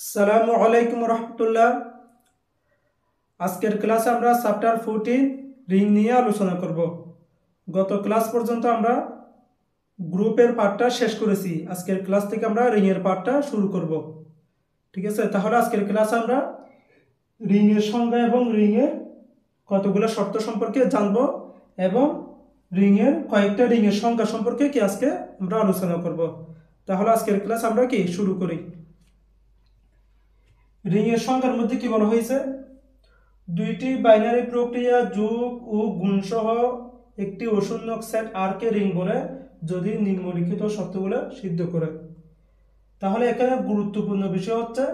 আসসালামু আলাইকুম রহমতুল্লাহ। আজকের ক্লাসে আমরা চ্যাপ্টার 14 রিং নিয়ে আলোচনা করব। গত ক্লাস পর্যন্ত আমরা গ্রুপের পার্টটা শেষ করেছি। আজকের ক্লাস থেকে আমরা রিংয়ের পার্টটা শুরু করব। ঠিক আছে, তাহলে আজকের ক্লাসে আমরা রিংয়ের সংজ্ঞা এবং রিংয়ের কতগুলো শর্ত সম্পর্কে জানব এবং রিংয়ের কয়েকটা রিংয়ের সংজ্ঞা সম্পর্কে কি আজকে আমরা আলোচনা করব। তাহলে আজকের ক্লাস আমরা কি শুরু করি। রিংয়ের সংজ্ঞার মধ্যে কি বলা হয়েছে? দুইটি বাইনারি প্রক্রিয়া যোগ ও গুণসহ একটি অশূন্যক সেট আর কে রিং বলে যদি নিম্নলিখিত শর্তগুলো সিদ্ধ করে। তাহলে এখানে গুরুত্বপূর্ণ বিষয় হচ্ছে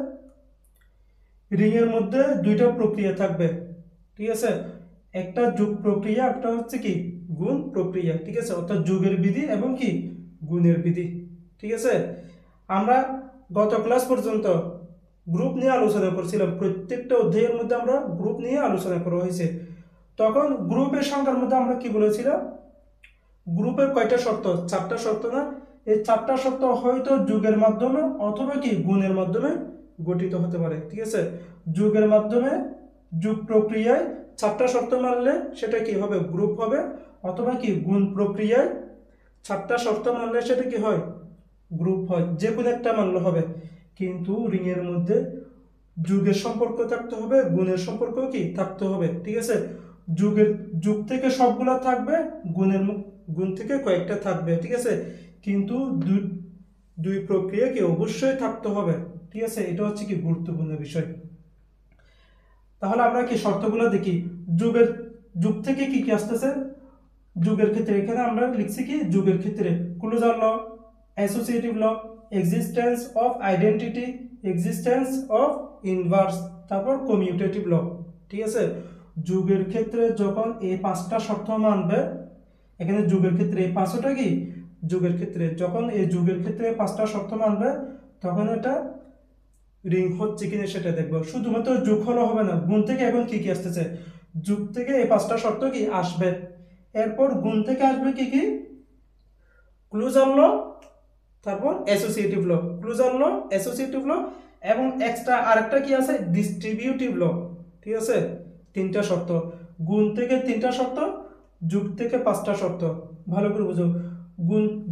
রিংয়ের মধ্যে দুইটা প্রক্রিয়া থাকবে। ঠিক আছে, একটা যোগ প্রক্রিয়া, একটা হচ্ছে কি গুণ প্রক্রিয়া। ঠিক আছে, অর্থাৎ যোগের বিধি এবং কি গুণের বিধি। ঠিক আছে, আমরা গত ক্লাস পর্যন্ত গ্রুপ নিয়ে আলোচনা করছিলাম। প্রত্যেকটা অধ্যায়ের মধ্যে আমরা গ্রুপ নিয়ে আলোচনা করা হয়েছে। তখন গ্রুপের সংখ্যার মধ্যে আমরা কি বলেছিলাম? গ্রুপের কয়টা শর্ত? 4টা শর্ত না? এই 4টা শর্ত হয়তো যোগের মাধ্যমে অথবা কি গুণের মাধ্যমে গঠিত হতে পারে। ঠিক আছে, যোগের মাধ্যমে যোগ প্রক্রিয়ায় 4টা শর্ত মানলে সেটা কি হবে? গ্রুপ হবে। অথবা কি গুণ প্রক্রিয়ায় 4টা শর্ত মানলে সেটা কি হয়? গ্রুপ হয়। যে কোনো একটা মানলে হবে। কিন্তু রিংয়ের মধ্যে যোগের সম্পর্ক থাকতে হবে, গুণের সম্পর্ক কি থাকতে হবে। ঠিক আছে, যোগ থেকে সবগুলা থাকবে, গুণ থেকে কয়েকটা থাকবে। ঠিক আছে, কিন্তু দুই প্রক্রিয়া কি অবশ্যই থাকতে হবে। ঠিক আছে, এটা হচ্ছে কি গুরুত্বপূর্ণ বিষয়। তাহলে আমরা কি শর্তগুলো দেখি। যোগ থেকে কি কি আসতেছে? যোগের ক্ষেত্রে এখানে আমরা লিখছি কি যোগের ক্ষেত্রে closure law, associative law, existence of identity, existence of inverse, তারপর কমিউটেটিভ ল। ঠিক আছে, যোগের ক্ষেত্রে যখন এই 5টা শর্ত মানবে, এখানে যোগের ক্ষেত্রে এই 5টা কি যোগের ক্ষেত্রে যখন এই যোগের ক্ষেত্রে 5টা শর্ত মানবে, তখন এটা রিং হচ্ছে কিনা সেটা দেখবো। শুধুমাত্র যোগ হলো হবে না, গুণ থেকে এখন কি কি আসতেছে? যোগ থেকে এই 5টা শর্ত কি আসবে। এরপর গুণ থেকে আসবে কি কি? ক্লোজার ল, তারপর অ্যাসোসিয়েটিভ ল, ক্লোজার ল, অ্যাসোসিয়েটিভ ল এবং এক্সট্রা আরেকটা কি আছে? ডিস্ট্রিবিউটিভ ল। ঠিক আছে, 3টা শর্ত। গুণ থেকে 3টা শর্ত, যোগ থেকে 5টা শর্ত। ভালো করে বুঝো,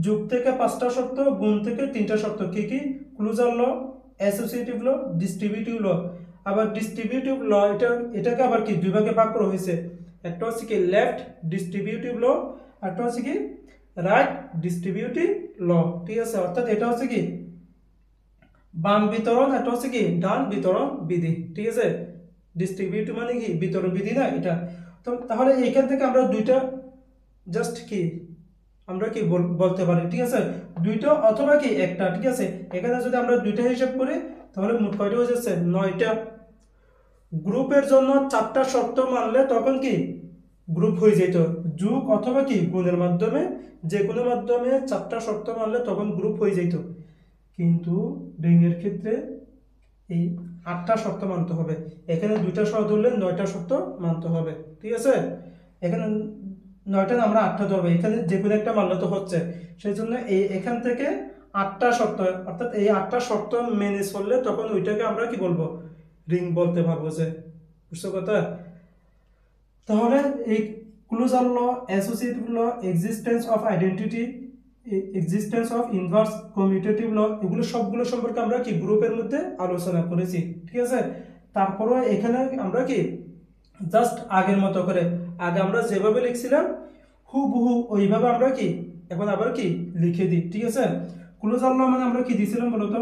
যোগ থেকে 5টা শর্ত, গুণ থেকে 3টা শর্ত। কি কি? ক্লোজার ল, অ্যাসোসিয়েটিভ ল, ডিস্ট্রিবিউটিভ ল। আবার ডিস্ট্রিবিউটিভ ল এটাকে আবার কি দুই ভাগে ভাগ করা হয়েছে। একটা হচ্ছে কি লেফট ডিস্ট্রিবিউটিভ ল, একটা হচ্ছে কি রাইট ডিস্ট্রিবিউটিভ ল। ঠিক আছে, অর্থাৎ এটা হচ্ছে কি বাম বিতরণ, এটা হচ্ছে কি ডান বিতরণ বিধি। ঠিক আছে, ডিস্ট্রিবিউটিভ মানে কি বিতরণ বিধি না এটা। তো তাহলে এইখান থেকে আমরা দুইটা জাস্ট কি আমরা কি বলতে পারি। ঠিক আছে, দুইটা অথবা কি একটা। ঠিক আছে, এখানে যদি আমরা দুইটা হিসাব করি তাহলে মোট কয়টা হয়ে যাচ্ছে? 9টা। গ্রুপের জন্য 4টা শর্ত মানলে তখন কি গ্রুপ হয়ে যেত। যোগ অথবা কি গুণের মাধ্যমে, যে কোনো মাধ্যমে 4টা শর্ত মানলে তখন গ্রুপ হয়ে যেত। কিন্তু রিংয়ের ক্ষেত্রে এই 8টা শর্ত মানতে হবে। এখানে 2টা শর্ত ধরলে 9টা শর্ত মানতে হবে। ঠিক আছে, এখানে 9টা আমরা 8টা ধরবো, এখানে যে কোনো একটা মানলে তো হচ্ছে। সেই জন্য এখান থেকে 8টা শর্ত, অর্থাৎ এই 8টা শর্ত মেনে চললে তখন ওইটাকে আমরা কি বলবো? রিং বলতে পারবো। যে বুঝছো কথা? তাহলে এই closure law, associative law, existence of identity, existence of inverse, commutative law, এগুলো সবগুলো সম্পর্কে আমরা কি গ্রুপের মধ্যে আলোচনা করেছি। ঠিক আছে, তারপরে এখানে আমরা কি জাস্ট আগের মতো করে আগে আমরা যেভাবে লিখছিলাম হুবহু ওইভাবে আমরা কি এখন আবার কি লিখে দিই। ঠিক আছে, ক্লোজার ল মানে আমরা কি দিয়েছিলাম বলতো?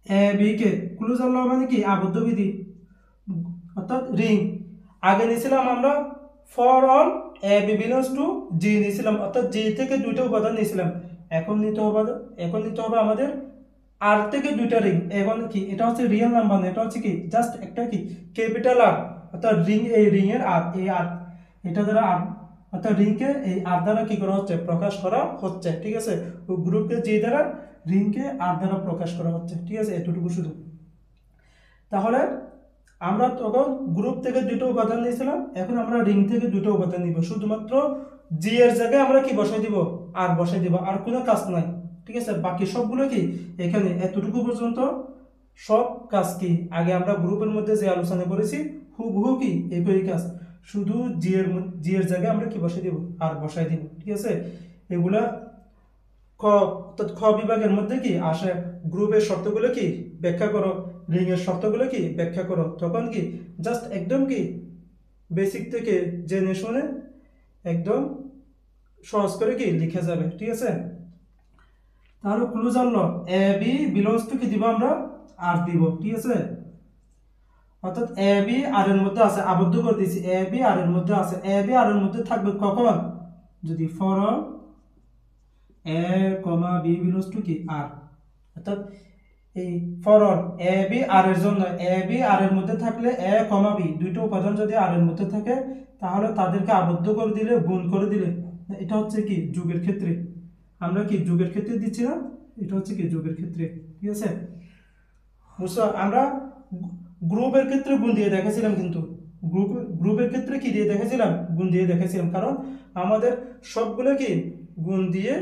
এ বি কে ক্লোজার ল মানে কি আবদ্ধ বিধি, অর্থাৎ রিং। আগে নিয়েছিলাম আমরা for all A B belongs to G নিয়েছিলাম, অর্থাৎ জি থেকে 2টা উপাদান নিয়েছিলাম। এখন নিতে হবে আমাদের আর থেকে 2টা রিং। এখন কি এটা হচ্ছে রিয়েল নাম্বার না, এটা হচ্ছে কি জাস্ট একটা কি ক্যাপিটাল আর, অর্থাৎ রিং, এই রিং এর আর, এই আর এটা দ্বারা আর, অর্থাৎ রিংকে এই আর দ্বারা কি করা হচ্ছে? প্রকাশ করা হচ্ছে। ঠিক আছে, ওই গ্রুপকে জি দ্বারা, রিংকে আর দ্বারা প্রকাশ করা হচ্ছে। ঠিক আছে, এতটুকু শুধু। তাহলে আমরা তখন গ্রুপ থেকে 2টা উপাদান নিয়েছিলাম, এখন আমরা রিং থেকে 2টা উপাদান নিব। শুধুমাত্র জি এর জায়গায় আমরা কি বসাই দিব? আর বসাই দিব, আর কোনো কাজ নাই। ঠিক আছে, বাকি সবগুলো কি এখানে এতটুকু পর্যন্ত সব কাজ কি আগে আমরা গ্রুপের মধ্যে যে আলোচনা করেছি হুবহু কি একই কাজ, শুধু জি এর জায়গায় আমরা কি বসাই দিব, আর বসাই দিব। ঠিক আছে, এগুলা খ খ বিভাগের মধ্যে কি আসে, গ্রুপের শর্তগুলো কি ব্যাখ্যা করো, রিং এর শর্তগুলো কি ব্যাখ্যা করো, তখন কি জাস্ট একদম কি বেসিক থেকে জেনে শুনে একদম সহজ করে কি লিখে যাবে। ঠিক আছে, তাহলে closure law A B belongs to কি দিব আমরা, আর দিব। ঠিক আছে, অর্থাৎ এ বি আর এর মধ্যে আছে, আবদ্ধ করে দিয়েছি, এ বি আর এর মধ্যে আছে, এ বি আর এর মধ্যে থাকবে কখন, যদি for A comma B belongs to কি আর, অর্থাৎ এই ফর এ বি আর এর জন্য এ বি আর এর মধ্যে থাকলে এ কমা বি দুইটা উপাদান যদি আর এর মধ্যে থাকে তাহলে তাদেরকে আবদ্ধ করে দিলে, গুণ করে দিলে, এটা হচ্ছে কি যোগের ক্ষেত্রে, আমরা কি যোগের ক্ষেত্রে দিচ্ছি না, এটা হচ্ছে কি যোগের ক্ষেত্রে। ঠিক আছে, বুঝছো, আমরা গ্রুপের ক্ষেত্রে গুণ দিয়ে দেখেছিলাম, কিন্তু গ্রুপের ক্ষেত্রে কি দিয়ে দেখেছিলাম, গুণ দিয়ে দেখেছিলাম, কারণ আমাদের সবগুলো কি গুণ দিয়ে,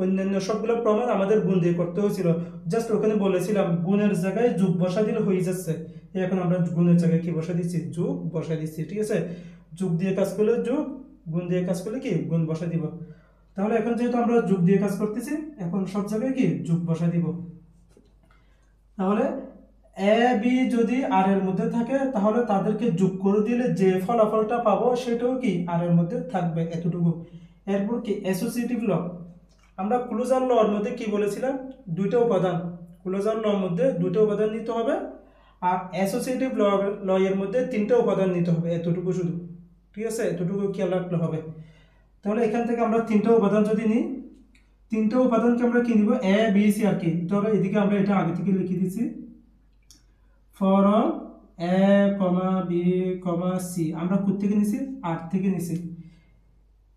অন্যান্য সবগুলো প্রমাণ আমাদের গুণ দিয়ে করতে হয়েছিল, জাস্ট ওখানে বলেছিলাম গুণের জায়গায় যোগ বসা দিলে হয়ে যাচ্ছে, এখন আমরা গুণের জায়গায় কি বসা দিচ্ছি, যোগ বসা দিচ্ছি। ঠিক আছে, যোগ দিয়ে কাজ করলে যোগ, গুণ দিয়ে কাজ করলে কি গুণ বসা দিব। তাহলে এখন যেহেতু আমরা যোগ দিয়ে কাজ করতেছি, এখন সব জায়গায় কি যোগ বসা দিব। তাহলে এ বি যদি আর এর মধ্যে থাকে তাহলে তাদেরকে যোগ করে দিলে যে ফলাফলটা পাবো সেটাও কি আর এর মধ্যে থাকবে, এতটুকু। এরপর কি অ্যাসোসিয়েটিভ ল, আমরা ক্লোজার ল এর মধ্যে কি বলেছিলাম, দুইটা উপাদান, ক্লোজার ল এর মধ্যে দুইটা উপাদান নিতে হবে, আর অ্যাসোসিয়েটিভ ল এর মধ্যে তিনটা উপাদান নিতে হবে, এতটুকু শুধু। ঠিক আছে, এতটুকু খেয়াল রাখলে হবে। তাহলে এখান থেকে আমরা তিনটা উপাদান যদি নিই, তিনটা উপাদানকে আমরা কি নিব, এ বি সি আর কি, তাহলে এদিকে আমরা এটা আগে থেকে লিখে দিচ্ছি, for A comma B comma C আমরা কোথা থেকে নিছি, আর থেকে নিছি।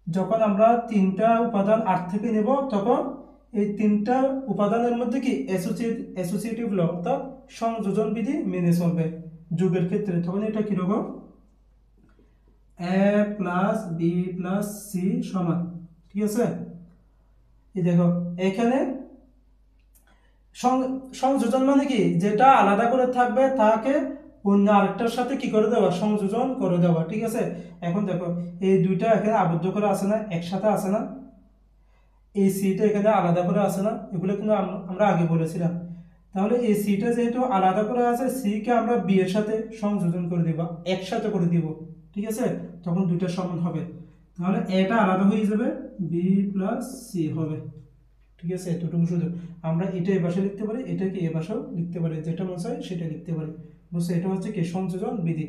যখন আমরা তিনটা উপাদান আর থেকে নেব তখন এই তিনটা উপাদানের মধ্যে কি অ্যাসোসিয়েটিভ ল অর্থাৎ সংযোজন বিধি মেনে চলবে যোগের ক্ষেত্রে। তখন এটা কিরকম, এ প্লাস বি প্লাস সি সমান। ঠিক আছে, এই দেখো এখানে সংযোজন মানে কি, যেটা আলাদা করে থাকবে তাকে অন্য আরেকটার সাথে কি করে দেওয়া, সংযোজন করে দেওয়া। ঠিক আছে, এখন দেখো এই দুইটা এখানে আবদ্ধ করে আছে না, একসাথে আছে না, এই সিটা এখানে আলাদা করে আছে না, এগুলো কিন্তু আমরা আগে বলেছিলাম। তাহলে এই সিটা যেহেতু আলাদা করে আছে, সি কে আমরা বি এর সাথে সংযোজন করে দিব, একসাথে করে দিব। ঠিক আছে, তখন দুইটা সমান হবে, তাহলে এটা আলাদা হয়ে যাবে, বি প্লাস সি হবে। ঠিক আছে, এতটুকু শুধু আমরা এটা এই ভাষায় লিখতে পারি, এটাকে এই ভাষাও লিখতে পারি, যেটা মনে চাই সেটা লিখতে পারি। বুঝছো, এটা হচ্ছে কি সংযোজন বিধি,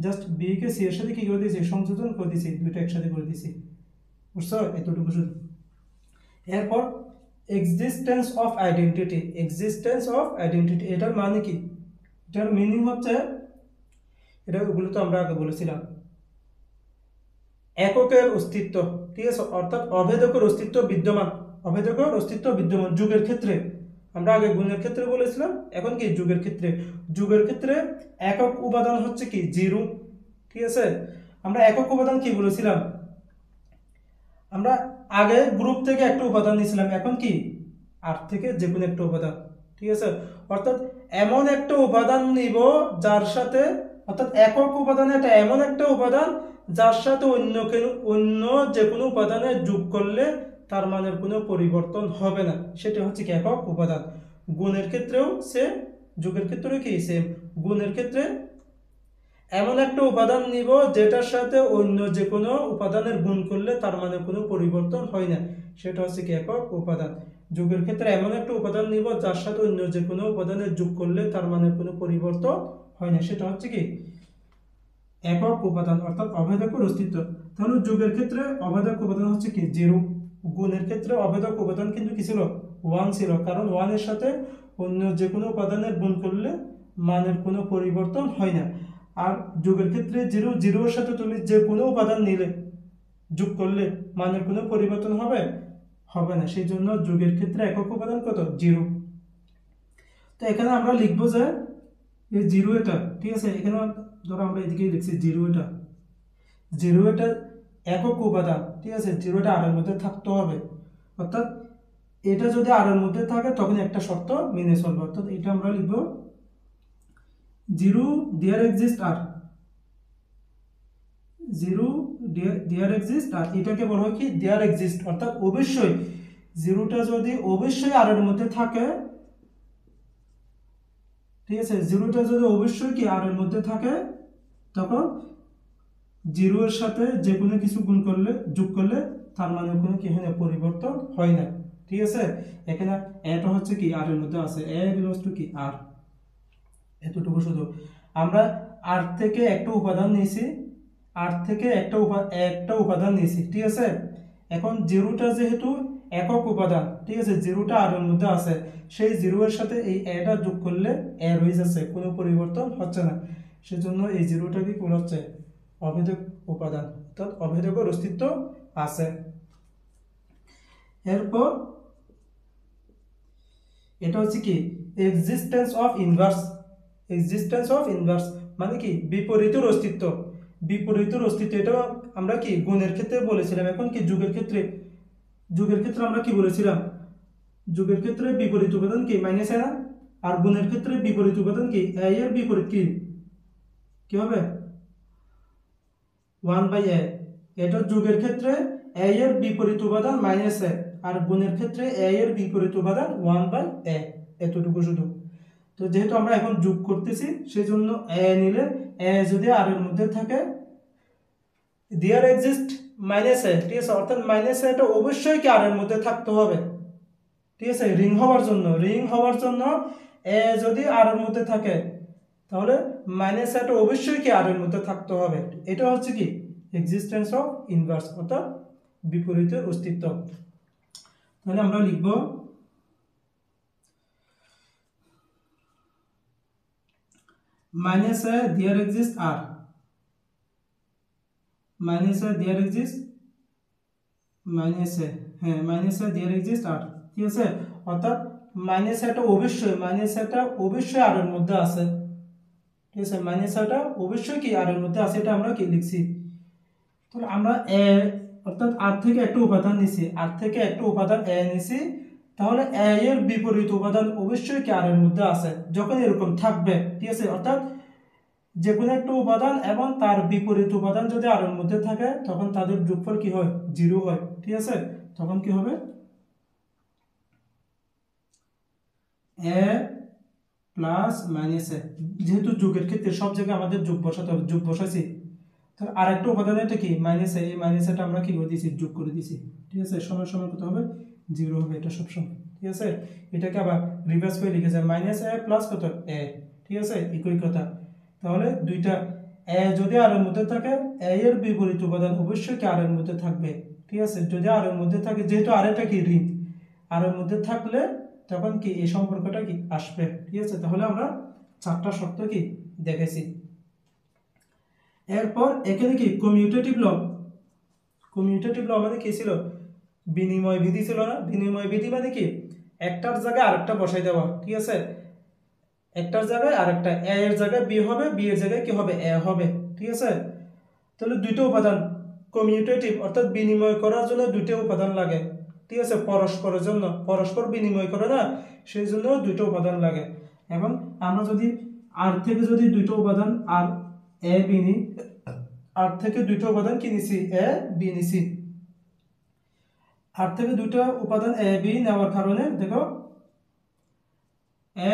জাস্ট বি কে সি এর সাথে কি করে দিয়েছি, সংযোজন করে দিয়েছি, দুইটা একসাথে করে দিয়েছি। বুঝছো, এতটুকু শুধু। এরপর existence of identity, existence of identity এটার মানে কি, এটার মিনিং হচ্ছে, এটা ওগুলো তো আমরা আগে বলেছিলাম, এককের অস্তিত্ব। ঠিক আছে, অর্থাৎ অভেদকের অস্তিত্ব বিদ্যমান, অভেদকের অস্তিত্ব বিদ্যমান যুগের ক্ষেত্রে। আমরা আগে গুণের ক্ষেত্রে বলেছিলাম, এখন কি যুগের ক্ষেত্রে। যুগের ক্ষেত্রে একক উপাদান হচ্ছে কি জিরো। ঠিক আছে, আমরা একক উপাদান কি বলেছিলাম, আমরা আগে গ্রুপ থেকে একটা উপাদান নিয়েছিলাম, এখন কি আর থেকে যে কোনো একটা উপাদান। ঠিক আছে, অর্থাৎ এমন একটা উপাদান নিব যার সাথে, অর্থাৎ একক উপাদান এটা এমন একটা উপাদান যার সাথে অন্য যে কোনো উপাদানে যোগ করলে তার মানের কোনো পরিবর্তন হবে না, সেটা হচ্ছে কি একক উপাদান। গুণের ক্ষেত্রেও সেম, যোগের ক্ষেত্রেও কি সেম। গুণের ক্ষেত্রে এমন একটা উপাদান নিব যেটার সাথে অন্য যে কোনো উপাদানের গুণ করলে তার মানে কোনো পরিবর্তন হয় না, সেটা হচ্ছে কি একক উপাদান। যোগের ক্ষেত্রে এমন একটা উপাদান নিব যার সাথে অন্য যে কোনো উপাদানের যোগ করলে তার মানে কোনো পরিবর্তন হয় না, সেটা হচ্ছে কি একক উপাদান, অর্থাৎ অভেদকের অস্তিত্ব। তাহলে যোগের ক্ষেত্রে অভেদক উপাদান হচ্ছে কি জিরো, গুণের ক্ষেত্রে অভেদক উপাদান কিন্তু কি ছিল, 1 ছিল, কারণ 1 এর সাথে অন্য যে কোনো উপাদানের গুণ করলে মানের কোনো পরিবর্তন হয় না। আর যোগের ক্ষেত্রে জিরো, জিরোর সাথে তুমি যে কোনো উপাদান নিলে যোগ করলে মানের কোনো পরিবর্তন হবে হবে না, সেই জন্য যোগের ক্ষেত্রে একক উপাদান কত, জিরো। তো এখানে আমরা লিখবো যে এই জিরো এটা, ঠিক আছে, এখানে ধরো আমরা এদিকে লিখছি জিরো এটা, জিরো এটা একক উপাদান। ঠিক আছে, জিরোটা আর এর মধ্যে থাকতে হবে, অর্থাৎ এটা যদি আর এর মধ্যে থাকে তখন একটা শর্ত মেনে চলবে, অর্থাৎ এটা আমরা লিখব zero there exist R, zero there exist R, এটাকে বলা হয় কি দেয়ার এক্সিস্ট, অর্থাৎ অবশ্যই জিরোটা যদি অবশ্যই আর এর মধ্যে থাকে, ঠিক আছে, জিরোটা যদি অবশ্যই কি আর এর মধ্যে থাকে তখন জিরো এর সাথে যে কোনো কিছু গুণ করলে যোগ করলে তার মানে কোনো কি হয় না, পরিবর্তন হয় না, ঠিক আছে। এখানে এটা হচ্ছে কি আর এর মধ্যে আছে, এ বিলংস টু কি আর, এতটুকু শুধু। আমরা আর থেকে একটা উপাদান নিয়েছি, আর থেকে একটা উপাদান নিয়েছি, ঠিক আছে। এখন জিরোটা যেহেতু একক উপাদান, ঠিক আছে, জিরোটা আর এর মধ্যে আছে, সেই জিরো এর সাথে এই এটা যোগ করলে এ রয়ে যাচ্ছে, কোনো পরিবর্তন হচ্ছে না, সেজন্য এই জিরোটাকে কি বলা হচ্ছে, অভেদক উপাদান, অর্থাৎ অভেদকের অস্তিত্ব আছে। এরপর এটা হচ্ছে কি existence of inverse, existence of inverse মানে কি বিপরীতের অস্তিত্ব, বিপরীতের অস্তিত্ব। এটা আমরা কি গুণের ক্ষেত্রে বলেছিলাম, এখন কি যোগের ক্ষেত্রে, যোগের ক্ষেত্রে আমরা কি বলেছিলাম, যোগের ক্ষেত্রে বিপরীত উপাদান কি মাইনাস এ না, আর গুণের ক্ষেত্রে বিপরীত উপাদান কি এ এর বিপরীত কি কি হবে 1/a। এটা যোগের ক্ষেত্রে a এর বিপরীত উপাদান -a, আর গুণের ক্ষেত্রে a এর বিপরীত উপাদান 1/a, এতটুকু শুধু। তো যেহেতু আমরা এখন যোগ করতেছি সেজন্য a নিলে a যদি r এর মধ্যে থাকে দেয়ার এক্সিস্ট -a, ঠিক আছে, অর্থাৎ -a এটা অবশ্যই কি r এর মধ্যে থাকতে হবে, ঠিক আছে, রিং হওয়ার জন্য, রিং হওয়ার জন্য a যদি r এর মধ্যে থাকে তাহলে -a টা অবশ্যই কি r এর মধ্যে থাকতে হবে। এটা হচ্ছে কি এক্সিস্টেন্স অফ ইনভার্স, অর্থাৎ বিপরীতের অস্তিত্ব। তাহলে আমরা লিখব -a there exist r, -a there exist -a, হ্যাঁ -a দেয়ার এক্সিস্ট r, ঠিক আছে, অর্থাৎ -a টা অবশ্যই, -a টা অবশ্যই r এর মধ্যে আছে, ঠিক আছে, -a টা অবশ্যই কি r এর মধ্যে আছে, এটা আমরা কি লিখছি। তো আমরা a অর্থাৎ r থেকে একটা উপাদান নিছি, r থেকে একটা উপাদান a নিছি, তাহলে a এর বিপরীত উপাদান অবশ্যই কি r এর মধ্যে আছে, যখন এরকম থাকবে, ঠিক আছে, অর্থাৎ যে কোনো একটা উপাদান এবং তার বিপরীত উপাদান যদি r এর মধ্যে থাকে তখন তাদের যোগফল কি হয়, 0 হয়, ঠিক আছে। তখন কি হবে a প্লাস -a, যেহেতু যোগের ক্ষেত্রে সব জায়গায় আমাদের যোগ বসাতে হবে, যোগ বসাইছি, তাহলে আরেকটা উপাদান এটা কি -a, এই -aটা আমরা কি করে দিয়েছি, যোগ করে দিয়েছি, ঠিক আছে, সমান সমান কত হবে 0 হবে, এটা সবসময়, ঠিক আছে। এটাকে আবার রিভার্স করে লিখেছে -a প্লাস কত a, ঠিক আছে, একই কথা। তাহলে দুইটা a যদি r এর মধ্যে থাকে a এর বিপরীত উপাদান অবশ্যই কি r এর মধ্যে থাকবে, ঠিক আছে, যদি r এর মধ্যে থাকে, যেহেতু r এটা কি রিং, r এর মধ্যে থাকলে তখন কি এই সম্পর্কটা কি আসবে, ঠিক আছে। তাহলে আমরা চারটা শর্ত কি দেখেছি। এরপর এখানে কি কমিউটেটিভ ল, কমিউটেটিভ ল মানে কি ছিল, বিনিময় বিধি ছিল না, বিনিময় বিধি মানে কি একটার জায়গায় আরেকটা বসাই দেওয়া, ঠিক আছে, একটার জায়গায় আরেকটা, এ এর জায়গায় বি হবে, বি এর জায়গায় কি হবে এ হবে, ঠিক আছে। তাহলে দুইটা উপাদান কমিউটেটিভ, অর্থাৎ বিনিময় করার জন্য দুইটা উপাদান লাগে, ঠিক আছে, পরস্পরের জন্য, পরস্পর বিনিময় করে না, সেই জন্য দুইটা উপাদান লাগে। এখন আমরা যদি আর থেকে যদি দুইটা উপাদান আর এ বি নিই, আর থেকে দুইটা উপাদান কি নিছি এ বি নিছি, আর থেকে দুইটা উপাদান এ বি নেওয়ার কারণে দেখো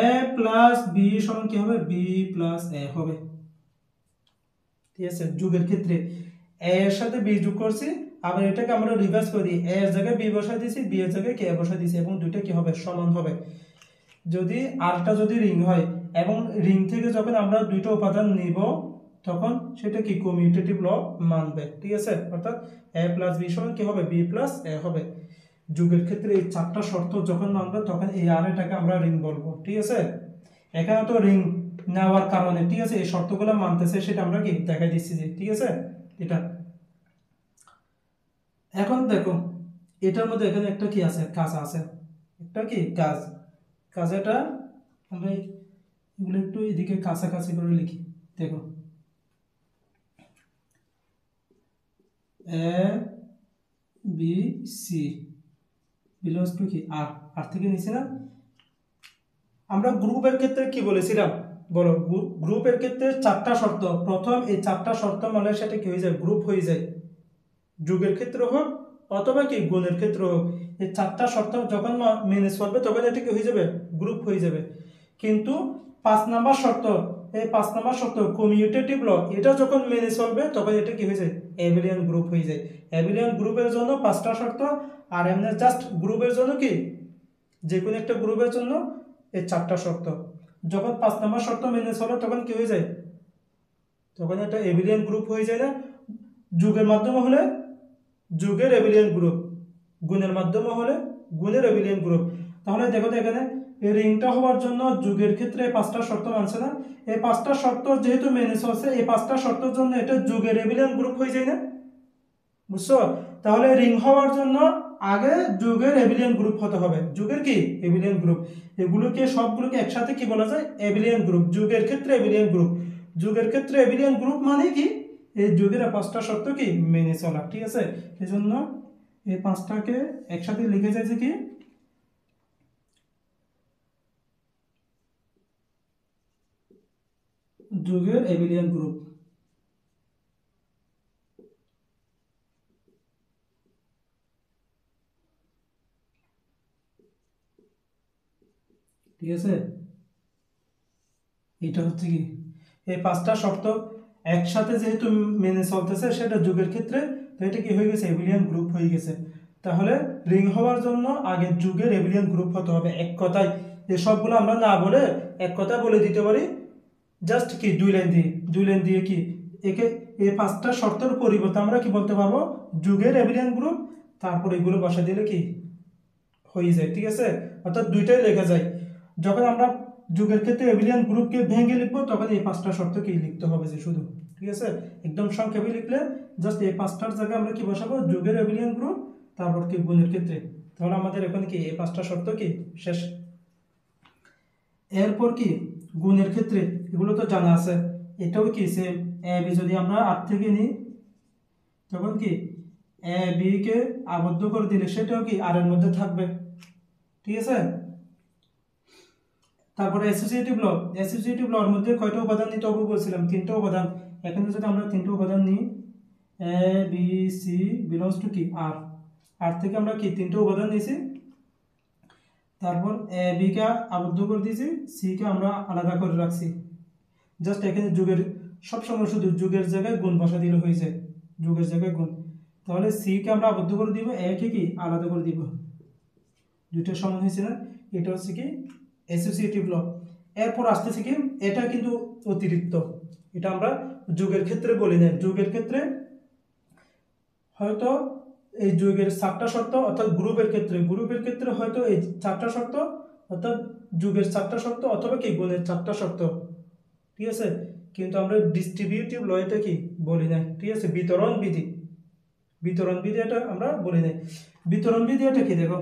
এ প্লাস বি সমান কি হবে, বি প্লাস এ হবে, ঠিক আছে। যোগের ক্ষেত্রে এ এর সাথে বি যোগ করছি, আবার এটাকে আমরা রিভার্স করি, এ এর জায়গায় বি বসাই দিয়েছি, বি এর জায়গায় কে বসাই দিয়েছি, এবং দুইটা কি হবে সমান হবে। যদি আরটা যদি রিং হয় এবং রিং থেকে যখন আমরা দুইটা উপাদান নিব তখন সেটা কি কমিউটেটিভ ল মানবে, ঠিক আছে, অর্থাৎ এ প্লাস বি সমান কি হবে, বি প্লাস এ হবে। যোগের ক্ষেত্রে এই চারটা শর্ত যখন মানবে তখন এই আর এটাকে আমরা রিং বলবো, ঠিক আছে। এখানে তো রিং নেওয়ার কারণে, ঠিক আছে, এই শর্তগুলো মানতেছে সেটা আমরা কি দেখাই দিচ্ছি যে, ঠিক আছে, এটা। এখন দেখো এটার মধ্যে এখানে একটা কি আছে, কাজ আছে, একটা কি কাজ, কাজটা আমরা এগুলো একটু এদিকে কাছাকাছি করে লিখি। দেখো A B C, belongs to কি আর, আর থেকে নিছি না। আমরা গ্রুপের ক্ষেত্রে কি বলেছিলাম বলো, গ্রুপের ক্ষেত্রে চারটা শর্ত, প্রথম এই চারটা শর্ত মানে সেটা কি হয়ে যায়, গ্রুপ হয়ে যায়, যোগের ক্ষেত্রে হোক অথবা কি গুণের ক্ষেত্রে হোক, এই চারটা শর্ত যখন মেনে চলবে তখন এটা কি হয়ে যাবে, গ্রুপ হয়ে যাবে। কিন্তু 5 নাম্বার শর্ত, এই 5 নাম্বার শর্ত কমিউটেটিভ ল, এটা যখন মেনে চলবে তখন এটা কি হয়ে যায়, অ্যাবিলিয়ান গ্রুপ হয়ে যায়। অ্যাবিলিয়ান গ্রুপের জন্য 5টা শর্ত, আর এমনি জাস্ট গ্রুপের জন্য কি, যে কোনো একটা গ্রুপের জন্য এই 4টা শর্ত। যখন 5 নাম্বার শর্ত মেনে চলে তখন কি হয়ে যায়, তখন একটা অ্যাবিলিয়ান গ্রুপ হয়ে যায় না। যুগের মাধ্যমে হলে যুগের অ্যাবিলিয়ান গ্রুপ, গুণের মাধ্যমে হলে গুণের অ্যাবিলিয়ান গ্রুপ। তাহলে দেখো তো এখানে এই রিংটা হওয়ার জন্য যুগের ক্ষেত্রে 5টা শর্ত মানছে না, এই 5টা শর্ত যেহেতু মেনে চলছে, এই 5টা শর্তের জন্য এটা যুগের অ্যাবিলিয়ান গ্রুপ হয়ে যায় না, বুঝছো? তাহলে রিং হওয়ার জন্য আগে যুগের অ্যাবিলিয়ান গ্রুপ হতে হবে, যুগের কি অ্যাবিলিয়ান গ্রুপ। এগুলোকে সবগুলোকে একসাথে কি বলা যায়, অ্যাবিলিয়ান গ্রুপ। যুগের ক্ষেত্রে অ্যাবিলিয়ান গ্রুপ, যুগের ক্ষেত্রে অ্যাবিলিয়ান গ্রুপ মানে কি, এই যুগের 5টা শর্ত কি মেনে চলা, ঠিক আছে। এই জন্য এই 5টাকে একসাথে লিখে যায় যে কি, যুগের অ্যাবিলিয়ান গ্রুপ। ঠিক আছে, এটা হচ্ছে কি, এই 5টা শর্ত একসাথে যেহেতু মেনে চলতেছে সেটা যুগের ক্ষেত্রে, তো এটা কি হয়ে গেছে, অ্যাবিলিয়ান গ্রুপ হয়ে গেছে। তাহলে রিং হওয়ার জন্য আগে যুগের অ্যাবিলিয়ান গ্রুপ হতে হবে। এক কথায় এই সবগুলো আমরা না বলে এক কথা বলে দিতে পারি, জাস্ট কি 2 লাইন দিয়ে, 2 লাইন দিয়ে কি একে, এই 5টা শর্তের পরিবর্তে আমরা কি বলতে পারবো, যুগের অ্যাবিলিয়ান গ্রুপ, তারপর এগুলো বসা দিলে কি হয়ে যায়, ঠিক আছে। অর্থাৎ দুইটাই লেখা যায়। যখন আমরা যুগের ক্ষেত্রে অ্যাবিলিয়ান গ্রুপকে ভেঙে লিখবো তখন এই 5টা শর্ত কি লিখতে হবে যে শুধু, ঠিক আছে। একদম সংক্ষেপে লিখলে জাস্ট এই 5টার জায়গায় আমরা কি বসাবো, যুগের অ্যাবিলিয়ান গ্রুপ, তারপর কি গুণের ক্ষেত্রে। তাহলে আমাদের এখানে কি এই 5টা শর্ত কি শেষ। এরপর কি গুণের ক্ষেত্রে, এগুলো তো জানা আছে, এটাও কি সেম। এ বি যদি আমরা আর থেকে নিই তখন কি এ বি কে আবদ্ধ করে দিলে সেটাও কি আর এর মধ্যে থাকবে, ঠিক আছে। তারপরে অ্যাসোসিয়েটিভ ল, অ্যাসোসিয়েটিভ লর মধ্যে কয়টা উপাদান নিতে হবে বলছিলাম, 3টা উপাদান। এখানে যদি আমরা 3টা উপাদান নিই, A B C belongs to কি আর, আর থেকে আমরা কি 3টা উপাদান নিয়েছি, তারপর এ বি কে আবদ্ধ করে দিয়েছি, সি কে আমরা আলাদা করে রাখছি। জাস্ট এখানে যুগের, সবসময় শুধু যুগের জায়গায় গুণ বসা দিলে হয়ে যায়, যুগের জায়গায় গুণ। তাহলে সি কে আমরা আবদ্ধ করে দিব, এ কে কি আলাদা করে দিব, দুইটা সমান হয়েছে না। এটা হচ্ছে কি অ্যাসোসিয়েটিভ ল। এরপর আসতেছে কি, এটা কিন্তু অতিরিক্ত, এটা আমরা যুগের ক্ষেত্রে বলি না। যুগের ক্ষেত্রে হয়তো এই যুগের 4টা শর্ত, অর্থাৎ গ্রুপের ক্ষেত্রে হয়তো এই 4টা শর্ত, অর্থাৎ যুগের 4টা শর্ত অথবা কি গুণের 4টা শর্ত, ঠিক আছে। কিন্তু আমরা ডিস্ট্রিবিউটিভ ল এটা কি বলি না, ঠিক আছে। বিতরণ বিধি, বিতরণ বিধি এটা আমরা বলি না। বিতরণ বিধি এটা কি দেখো,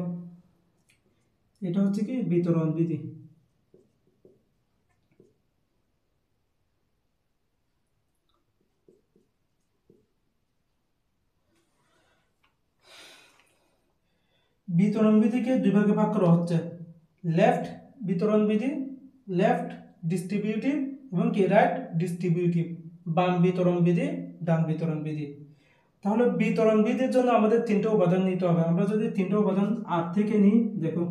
এটা হচ্ছে কি বিতরণ বিধি। বিতরণ বিধিকে দুই ভাগে ভাগ করা হচ্ছে, লেফট বিতরণ বিধি, লেফট ডিস্ট্রিবিউটিভ, এবং কি রাইট ডিস্ট্রিবিউটিভ, বাম বিতরণ বিধি, ডান বিতরণ বিধি। তাহলে বিতরণ বিধির জন্য আমাদের 3টা উপাদান নিতে হবে। আমরা যদি 3টা উপাদান আর থেকে নিই, দেখো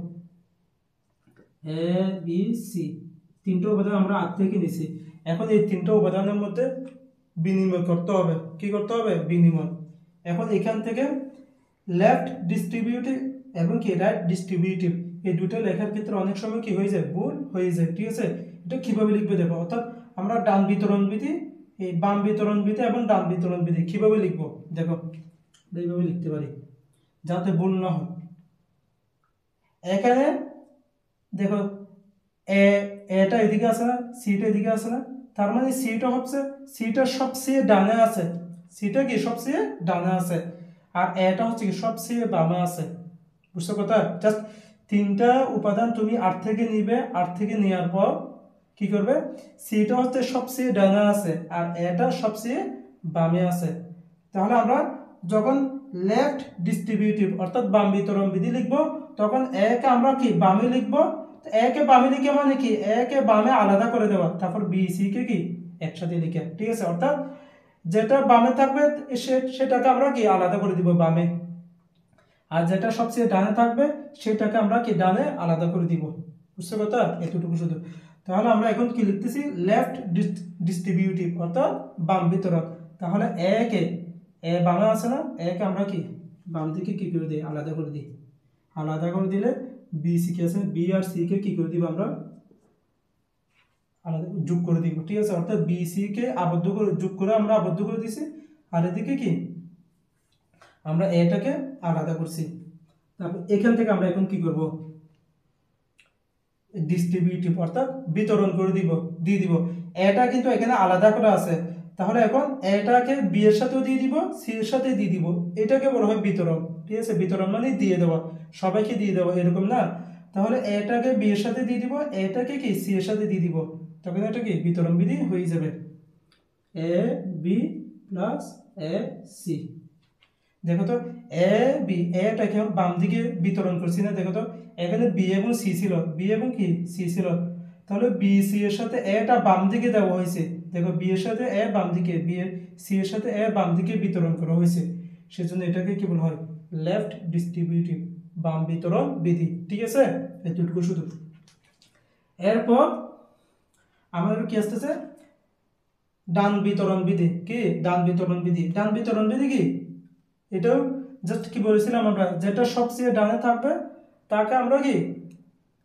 এ বি সি, 3টা উপাদান আমরা আর থেকে নিছি। এখন এই 3টা উপাদানের মধ্যে বিনিময় করতে হবে, কি করতে হবে, বিনিময়। এখন এখান থেকে লেফট ডিস্ট্রিবিউটিভ এবং কি রাইট ডিস্ট্রিবিউটিভ, এই দুটো লেখার ক্ষেত্রে অনেক সময় কি হয়ে যায়, ভুল হয়ে যায়, ঠিক আছে। এটা কিভাবে লিখবে দেখো, অর্থাৎ আমরা ডান বিতরণ বিধি, এই বাম বিতরণ বিধি এবং ডান বিতরণ বিধি কিভাবে লিখবো দেখো, এইভাবে লিখতে পারি যাতে ভুল না হয়। এখানে দেখো এটা এদিকে আছে না, সিটা এদিকে আছে না, তার মানে সিটা হচ্ছে, সিটা সবচেয়ে ডানে আছে, সিটা কি সবচেয়ে ডানে আছে, আর এটা হচ্ছে কি সবচেয়ে বামে আছে, বুঝছো কথা। জাস্ট 3টা উপাদান তুমি আর থেকে নিবে, আর থেকে নেওয়ার পর কি করবে, সিটা হচ্ছে সবচেয়ে ডানে আছে আর এটা সবচেয়ে বামে আছে। তাহলে আমরা যখন লেফট ডিস্ট্রিবিউটিভ অর্থাৎ বাম বিতরণ বিধি লিখবো, তখন একে আমরা কি বামে লিখবো। একে বামে লিখে মানে কি একে বামে আলাদা করে দেওয়া, তারপর বি সি কে কি একসাথে লিখে, ঠিক আছে। অর্থাৎ যেটা বামে থাকবে সেটাকে আমরা কি আলাদা করে দিব বামে, আর যেটা সবচেয়ে ডানে থাকবে সেটাকে আমরা কি ডানে আলাদা করে দিব। বুঝছো কথা, এতটুকু শুধু। তাহলে আমরা এখন কি লিখতেছি, লেফট ডিস্ট্রিবিউটিভ অর্থাৎ বাম বিতরক। তাহলে একে বামে আছে না, একে আমরা কি বাম দিকে কি করে দিই আলাদা করে দিই। আলাদা করে দিলে বি সি কে আছে, বি আর সি কে কি করে দিব আমরা আলাদা যোগ করে দিব, ঠিক আছে। অর্থাৎ বি সি কে আবদ্ধ করে যোগ করে আমরা আবদ্ধ করে দিছি, আর এদিকে কি আমরা এটাকে আলাদা করছি। তারপর এখান থেকে আমরা এখন কি করব, ডিস্ট্রিবিউটিভ অর্থাৎ বিতরণ করে দিয়ে দিব। এটা কিন্তু এখানে আলাদা করা আছে, তাহলে এখন এটাকে বি এর সাথেও দিয়ে দিব, সি এর সাথে দিয়ে দিব, এটাকে বলা হয় বিতরণ, ঠিক আছে। বিতরণ মানে দিয়ে দেওয়া, সবাইকে দিয়ে দেওয়া, এরকম না। তাহলে এটাকে বি এর সাথে দিয়ে দিব, এটাকে কি সি এর সাথে দিয়ে দিব, তখন এটা কি বিতরণ বিধি হয়ে যাবে, A B plus A C. দেখো তো এ বি, এটাকে বাম দিকে বিতরণ করছি না, দেখো তো এখানে বি এবং সি ছিল, বি এবং কি সি ছিল, তাহলে বি সি এর সাথে এটা বাম দিকে দেওয়া হয়েছে। দেখো বি এর সাথে এ বাম দিকে, বি এর সি এর সাথে এ বাম দিকে বিতরণ করা হয়েছে, সেজন্য এটাকে কি বলা হয়, লেফট ডিস্ট্রিবিউটিভ বাম বিতরণ বিধি, ঠিক আছে। এতটুকু শুধু। এরপর আমাদের কি আসতেছে, ডান বিতরণ বিধি। কি ডান বিতরণ বিধি, ডান বিতরণ বিধি কি, এটাও জাস্ট কি বলেছিলাম আমরা, যেটা সবচেয়ে ডানে থাকবে তাকে আমরা কি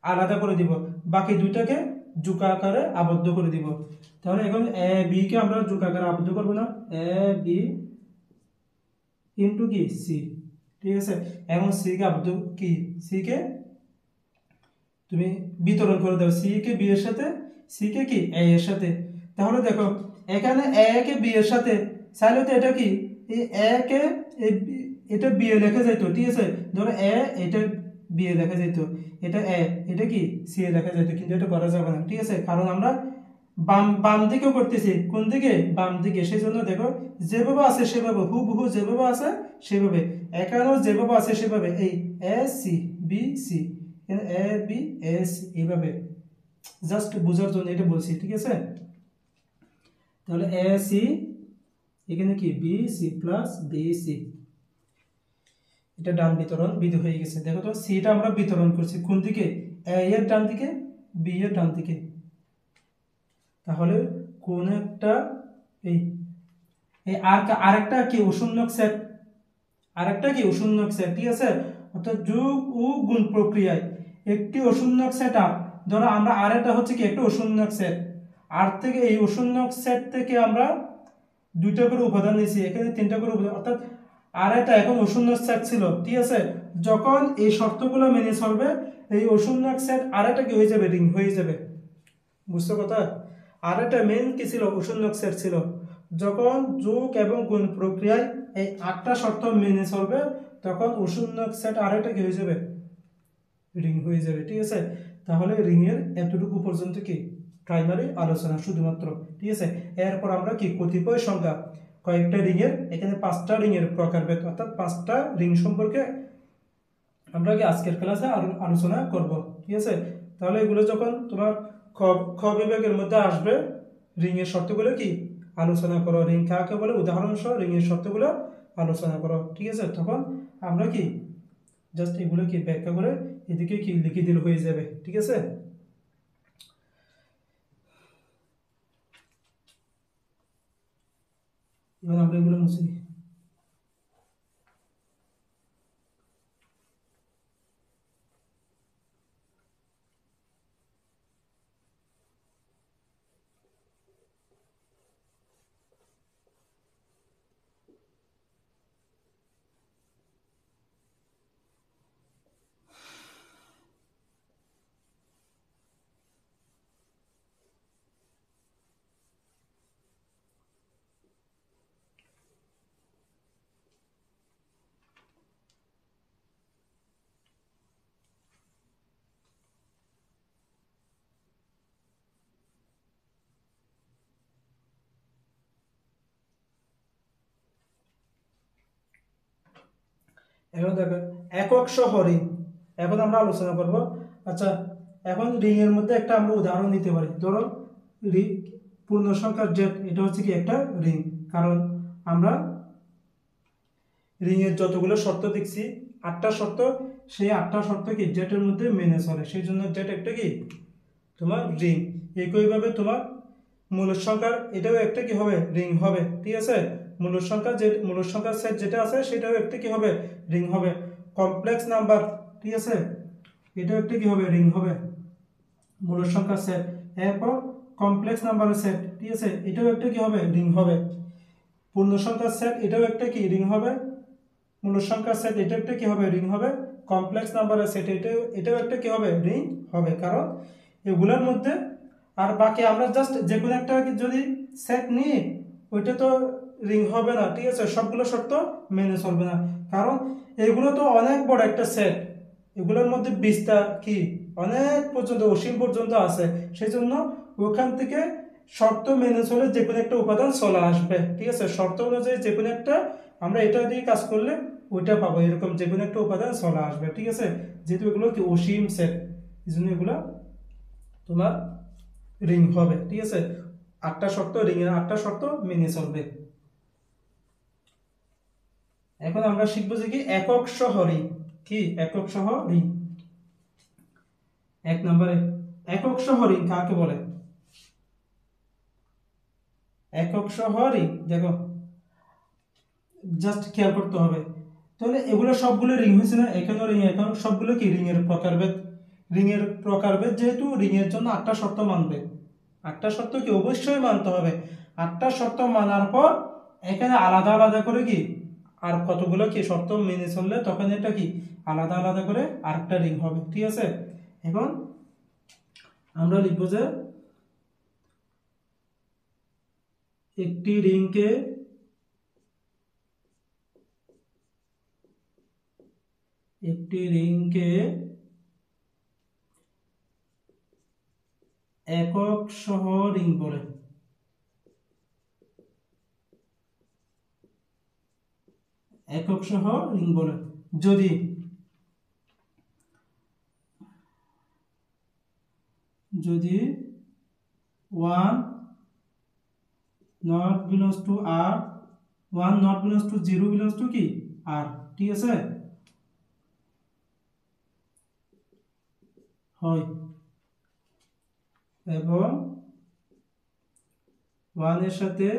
আলাদা করে দিব, বাকি দুইটাকে যোগ আকারে আবদ্ধ করে দিব। তাহলে এখন এ বি কে আমরা যোগ আকারে আবদ্ধ করব না, এ বি ইনটু কি সি, ঠিক আছে। এখন সি কে আবদ্ধ কি, সি কে তুমি বিতরণ করে দাও, সি কে বি এর সাথে, সি কে কি এ এর সাথে। তাহলে দেখো এখানে এ কে বি এর সাথে চাইলে তো এটা কি এই এ কে এটা বি এ লেখা যাইতো, ঠিক আছে। ধরো এ এটা বি এ লেখা যাইতো, এটা এ এটা কি সি এ লেখা যাইতো, কিন্তু এটা করা যাবে না, ঠিক আছে। কারণ আমরা বাম বাম দিকেও করতেছি, কোন দিকে বাম দিকে, সেই জন্য দেখো যেভাবে আছে সেভাবে, হুবহু যেভাবে আছে সেভাবে, এখানেও যেভাবে আছে সেভাবে, এই A C B C, A B A C, এইভাবে জাস্ট বোঝার জন্য এটা বলছি, ঠিক আছে। তাহলে এ সি এখানে কি B C plus B C, এটা ডান বিতরণ বিধি হয়ে গেছে। দেখো তো সিটা আমরা বিতরণ করছি কোন দিকে, এ এর ডান দিকে, বি এর ডান দিকে। তাহলে কোন একটা এই আরেকটা কি অশূন্যক সেট, আরেকটা কি অশূন্যক সেট, ঠিক আছে। অর্থাৎ যোগ ও গুণ প্রক্রিয়ায় একটি অশূন্যক সেট আপ, ধরো আমরা আরেকটা হচ্ছে কি একটা অশূন্যক সেট, আর থেকে এই অশূন্যক সেট থেকে আমরা দুইটা করে উপাদান নিয়েছি, এখানে তিনটা করে উপাদান, অর্থাৎ আর এটা এখন অশূন্য সেট ছিল, ঠিক আছে। যখন এই শর্তগুলো মেনে চলবে এই অশূন্য সেট আর একটা কি হয়ে যাবে, রিং হয়ে যাবে। বুঝছো কথা, আর একটা মেন কি ছিল, অশূন্য সেট ছিল। যখন যোগ এবং গুণ প্রক্রিয়ায় এই 8টা শর্ত মেনে চলবে তখন অশূন্য সেট আর একটা কি হয়ে যাবে, রিং হয়ে যাবে, ঠিক আছে। তাহলে রিং এর এতটুকু পর্যন্ত কি প্রাইমারি আলোচনা শুধুমাত্র, ঠিক আছে। এরপর আমরা কি কতিপয় সংখ্যা, কয়েকটা রিং এর, এখানে 5টা রিং এর প্রকারভেদ অর্থাৎ 5টা রিং সম্পর্কে আমরা কি আজকের ক্লাসে আলোচনা করব, ঠিক আছে। তাহলে এগুলো যখন তোমার খ বিভাগের মধ্যে আসবে, রিং এর শর্তগুলো কি আলোচনা করো, রিং কাকে বলে উদাহরণ সহ রিং এর শর্তগুলো আলোচনা করো, ঠিক আছে। তখন আমরা কি জাস্ট এগুলো কি ব্যাখ্যা করে এদিকে কি লিখে দিলে হয়ে যাবে, ঠিক আছে। এবার আমরা এগুলো মুছে দিই। এখন দেখো একক সহ রিং, এখন আমরা আলোচনা করব। আচ্ছা, এখন রিং এর মধ্যে একটা আমরা উদাহরণ নিতে পারি। ধরো রিং পূর্ণ সংখ্যার জেড, এটা হচ্ছে কি একটা রিং, কারণ আমরা রিং এর যতগুলো শর্ত দেখছি 8টা শর্ত, সেই 8টা শর্ত কি জেড এর মধ্যে মেনে চলে, সেই জন্য জেড একটা কি তোমার রিং। একইভাবে তোমার মূলদ সংখ্যার এটাও একটা কি হবে রিং হবে, ঠিক আছে। মূলদ সংখ্যা যে মূলদ সংখ্যার সেট যেটা আছে সেটাও একটা কি হবে রিং হবে। কমপ্লেক্স নাম্বার, ঠিক আছে, এটাও একটা কি হবে রিং হবে মূলদ সংখ্যার সেট। এরপর কমপ্লেক্স নাম্বারের সেট, ঠিক আছে, এটাও একটা কি হবে রিং হবে। পূর্ণ সংখ্যার সেট, এটাও একটা কি রিং হবে। মূলদ সংখ্যার সেট, এটা একটা কি হবে রিং হবে। কমপ্লেক্স নাম্বারের সেট, এটাও একটা কি হবে রিং হবে, কারণ এগুলোর মধ্যে আর বাকি আমরা জাস্ট যে কোনো একটা যদি সেট নিই ওইটা তো রিং হবে না, ঠিক আছে, সবগুলো শর্ত মেনে চলবে না, কারণ এগুলো তো অনেক বড় একটা সেট, এগুলোর মধ্যে বিস্তার কি অনেক পর্যন্ত অসীম পর্যন্ত আছে, সেই জন্য ওখান থেকে শর্ত মেনে চলে যে কোনো একটা উপাদান চলে আসবে, ঠিক আছে, শর্ত অনুযায়ী যে কোনো একটা আমরা এটা দিয়ে কাজ করলে ওইটা পাবো, এরকম যে কোনো একটা উপাদান চলে আসবে, ঠিক আছে, যেহেতু এগুলো কি অসীম সেট, এই জন্য এগুলো তোমার রিং হবে, ঠিক আছে। 8টা শর্ত, রিং এর 8টা শর্ত মেনে চলবে। এখন আমরা শিখবো যে কি একক সহ রিং, কি একক সহ রিং। 1 নম্বরে একক সহ রিং কাকে বলে? একক সহ রিং দেখো জাস্ট খেয়াল করতে হবে, তাহলে এগুলো সবগুলো রিং হয়েছে না, এখানেও রিং, এখন সবগুলো কি রিং এর প্রকারভেদ। রিং এর প্রকারভেদ যেহেতু রিং এর জন্য 8টা শর্ত মানবে, 8টা শর্ত কি অবশ্যই মানতে হবে। 8টা শর্ত মানার পর এখানে আলাদা আলাদা করে কি আর কতগুলো কি শর্ত মেনে চললে তখন এটা কি আলাদা আলাদা করে আরেকটা রিং হবে, ঠিক আছে। এখন আমরা লিখবো যে একটি রিংকে একক সহ রিং বলে। একক সহ রিং বলে যদি যদি 1 not belongs to r, 1 not belongs to 0 belongs to কি r, ঠিক আছে, হয় এবং 1 এর সাথে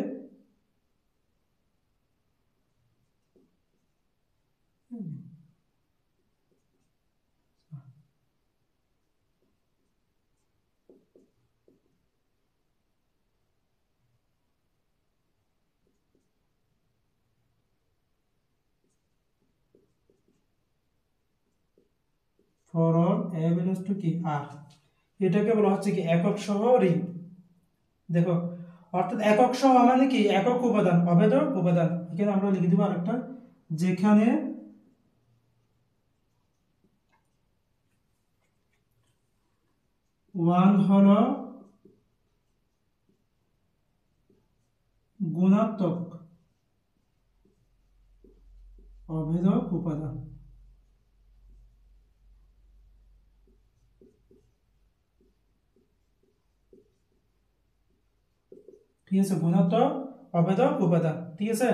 for all a belongs to কি r, এটাকে বলা হচ্ছে কি একক সহ রিং। দেখো অর্থাৎ একক সহ মানে কি একক উপাদান, অভেদক উপাদান। এখানে আমরা লিখে দেব আরেকটা, যেখানে ওয়ান হলো গুণাত্মক অভেদক উপাদান, ঠিক আছে, গুণাত্মক অভেদক উপাদান, ঠিক আছে।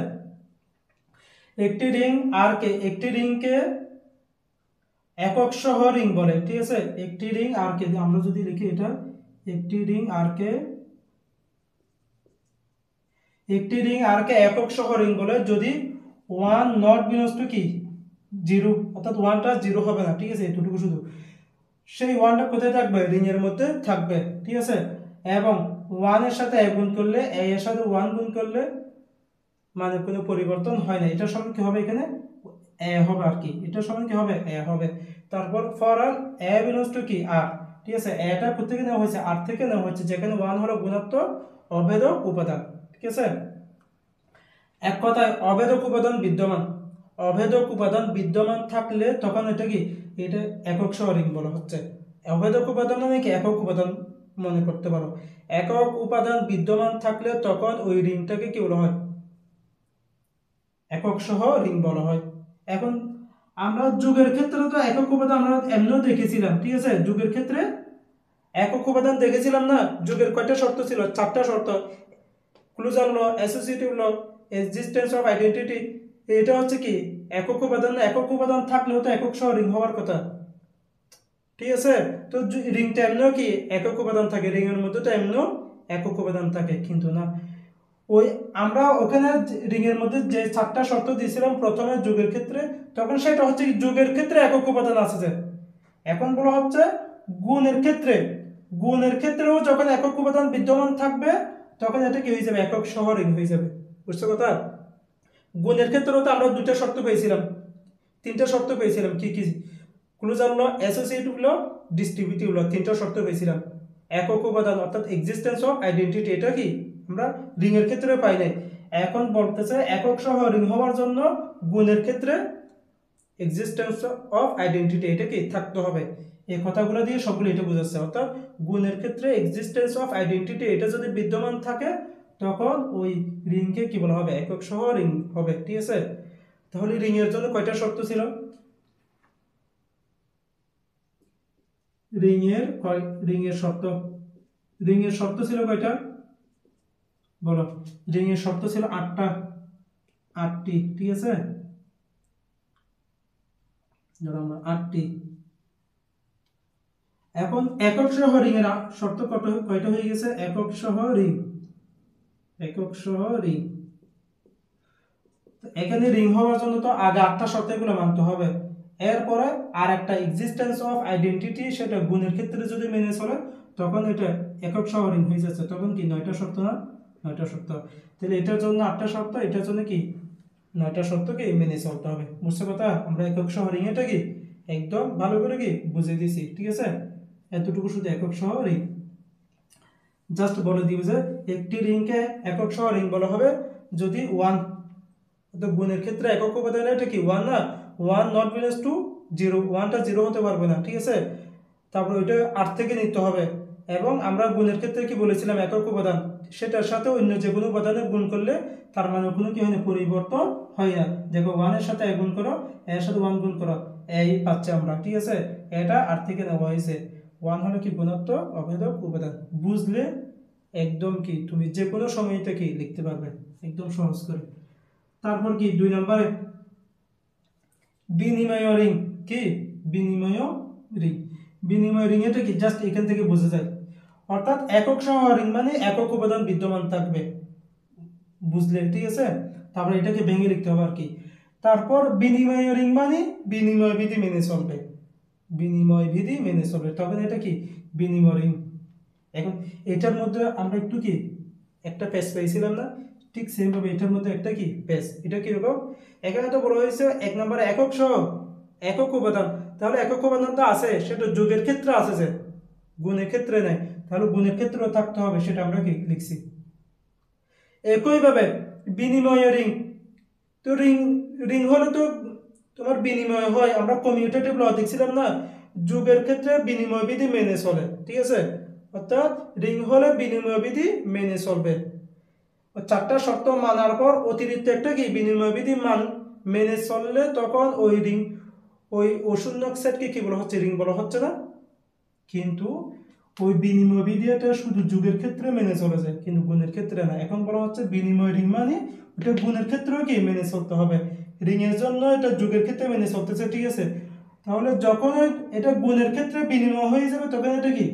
একটি রিংকে একক সহ রিং বলে, ঠিক আছে। একটি রিং আর কে আমরা যদি লিখি এটা একটি রিং আর কে একক সহ রিং বলে যদি 1 নট বিলংস টু কি 0, অর্থাৎ 1টা 0 হবে না, ঠিক আছে, এতটুকু শুধু, সেই 1টা কোথায় থাকবে রিং এর মধ্যে থাকবে, ঠিক আছে, এবং 1 এর সাথে a গুণ করলে a এর সাথে 1 গুণ করলে মানে কোনো পরিবর্তন হয় না, এটা সমান কি হবে এখানে a হবে আর কি, এটা সমান কি হবে a হবে। তারপর for all a belongs to কি r, ঠিক আছে, এটা কোথা থেকে নেওয়া হয়েছে r থেকে নেওয়া হয়েছে, যেখানে 1 হলো গুণাত্মক অভেদক উপাদান, ঠিক আছে। এক কথায় অভেদক উপাদান বিদ্যমান থাকলে তখন এটা কি এটা একক সহ রিং বলা হচ্ছে। অভেদক উপাদান মানে কি একক উপাদান মনে করতে পারো। একক উপাদান বিদ্যমান থাকলে তখন ওই রিংটাকে কি বলা হয় একক সহ রিং বলা হয়। এখন আমরা যুগের ক্ষেত্রে তো একক উপাদান আমরা এমনিও দেখেছিলাম, ঠিক আছে? যুগের ক্ষেত্রে একক উপাদান দেখেছিলাম না? যুগের কয়টা শর্ত ছিল? 4টা শর্ত। Closure law, associative law, existence of identity. এটা হচ্ছে কি একক উপাদান না? একক উপাদান থাকলেও তো একক সহ রিং হওয়ার কথা, ঠিক আছে? তো রিংটা এমনিও কি একক উপাদান থাকে, রিং এর মধ্যে তো এমনিও একক উপাদান থাকে, কিন্তু না, ওই আমরা ওখানে রিং এর মধ্যে যে 4টা শর্ত দিয়েছিলাম প্রথমে যুগের ক্ষেত্রে, তখন সেটা হচ্ছে যুগের ক্ষেত্রে একক উপাদান আছে যে। এখন বলা হচ্ছে গুণের ক্ষেত্রে, গুণের ক্ষেত্রেও যখন একক উপাদান বিদ্যমান থাকবে তখন এটা কি হয়ে যাবে? একক সহ রিং হয়ে যাবে। বুঝছো কথা? গুণের ক্ষেত্রেও তো আমরা 2টা শর্ত পেয়েছিলাম, 3টা শর্ত পেয়েছিলাম। কি কি? ক্লোজার ল, অ্যাসোসিয়েটিভ ল, ডিস্ট্রিবিউটিভ ল, 3টা শর্ত পেয়েছিলাম। একক উপাদান অর্থাৎ এক্সিস্টেন্স অফ আইডেন্টিটি, এটা কি আমরা রিং এর ক্ষেত্রে পাই নাই। এখন বলতেছে একক সহ রিং হওয়ার জন্য গুণের ক্ষেত্রে এক্সিস্টেন্স অফ আইডেন্টিটি এটা কি থাকতে হবে। এই কথাগুলো দিয়ে সবগুলো এটা বোঝাচ্ছে, অর্থাৎ গুণের ক্ষেত্রে এক্সিস্টেন্স অফ আইডেন্টিটি এটা যদি বিদ্যমান থাকে তখন ওই রিংকে কি বলা হবে? একক সহ রিং হবে, ঠিক আছে? তাহলে রিং এর জন্য কয়টা শর্ত ছিল? রিং এর শর্ত ছিল কয়টা বলো? রিং এর শর্ত ছিল 8টি, ঠিক আছে? ধরো আমরা 8টি। এখন একক সহ রিং এর শর্ত কয়টা হয়ে গেছে? একক সহ রিং, একক সহ রিং। এখানে রিং হওয়ার জন্য তো আগে 8টা শর্তগুলো মানতে হবে। এরপরে আর একটা এক্সিস্টেন্স অফ আইডেন্টিটি, সেটা গুণের ক্ষেত্রে যদি মেনে চলে তখন এটা একক সহ রিং হয়ে যাচ্ছে। তখন কি 9টা শর্ত না? 9টা শর্ত। তাহলে এটার জন্য 8টা শর্ত, এটার জন্য কি 9টা শর্তকে মেনে চলতে হবে। বুঝছো কথা? আমরা একক সহ রিং এটা কি একদম ভালো করে কি বুঝিয়ে দিয়েছি, ঠিক আছে? এতটুকু শুধু একক সহ রিং জাস্ট বলে দিব যে একটি রিংকে একক সহ রিং বলা হবে যদি 1, তো গুণের ক্ষেত্রে একক উপাদান এটা কি 1 না? 1 নট বিলংস টু 0, 1টা 0 হতে পারবে না, ঠিক আছে? তারপর ওইটা 8 থেকে নিতে হবে। এবং আমরা গুণের ক্ষেত্রে কি বলেছিলাম? একক উপাদান সেটার সাথে অন্য যে কোনো উপাদানের গুণ করলে তার মানে কোনো কি হয় না? পরিবর্তন হয় না। দেখো 1 এর সাথে গুণ করো, এর সাথে 1 গুণ করো, এই পাচ্ছি আমরা, ঠিক আছে? এটা 8 থেকে নেওয়া হয়েছে। 1 হলো কি গুণাত্মক অভেদক উপাদান। বুঝলে একদম কি তুমি যে কোনো সময়টা কি লিখতে পারবে একদম সহজ করে। তারপর কি 2 নম্বরে বিনিময় রিং। কি বিনিময় রিং? বিনিময় রিং এটা কি জাস্ট এখান থেকে বোঝা যায়, অর্থাৎ একক সহ রিং মানে একক উপাদান বিদ্যমান থাকবে। বুঝলে, ঠিক আছে? তারপর এটাকে ভেঙে লিখতে হবে আর কি। তারপর বিনিময় রিং মানে বিনিময় বিধি মেনে চলবে, বিনিময় বিধি মেনে চলবে, তখন এটা কি বিনিময় রিং। এখন এটার মধ্যে আমরা একটু কি একটা পেজ পেয়েছিলাম না? ঠিক সেম ভাবে এটার মধ্যে একটা কি পেজ। এটা কি রকম? এখানে তো বলা হয়েছে 1 নম্বরে একক সহ একক উপাদান। তাহলে একক উপাদান তো আছে, সেটা যোগের ক্ষেত্রে আছে যে, গুণের ক্ষেত্রে নাই। তাহলে গুণের ক্ষেত্রেও থাকতে হবে, সেটা আমরা কি লিখছি। একইভাবে বিনিময় রিং, তো রিং রিং হলে তো তোমার বিনিময় হয়। আমরা কমিউটেটিভ ল দেখছিলাম না? যুগের ক্ষেত্রে বিনিময় বিধি মেনে চলে, ঠিক আছে? অর্থাৎ রিং হলে বিনিময় বিধি মেনে চলবে। 4টা শর্ত মানার পর অতিরিক্ত একটা কি বিনিময় বিধি মেনে চললে তখন ওই রিং, ওই অশূন্যক সেটকে কি বলা হচ্ছে? রিং বলা হচ্ছে না? কিন্তু ওই বিনিময় বিধি এটা শুধু যুগের ক্ষেত্রে মেনে চলে যায়, কিন্তু গুণের ক্ষেত্রে না। এখন বলা হচ্ছে বিনিময় রিং মানে ওটা গুণের ক্ষেত্রেও কি মেনে চলতে হবে। রিং এর জন্য এটা যুগের ক্ষেত্রে মেনে চলতেছে, ঠিক আছে? তাহলে যখন এটা গুণের ক্ষেত্রে বিনিময় হয়ে যাবে তখন এটা কি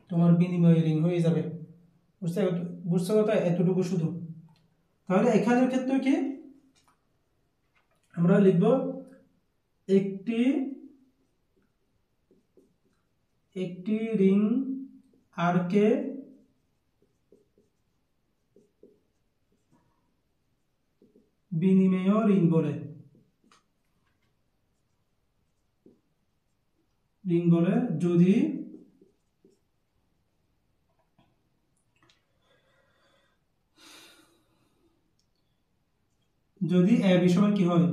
তোমার বিনিময় রিং হয়ে যাবে। বুঝতে কথা? এতটুকু শুধু। তাহলে এখানের ক্ষেত্রে কি আমরা লিখব? একটি রিং আর কে বিনিময় রিং বলে, যদি এ বি সমান কি হয়?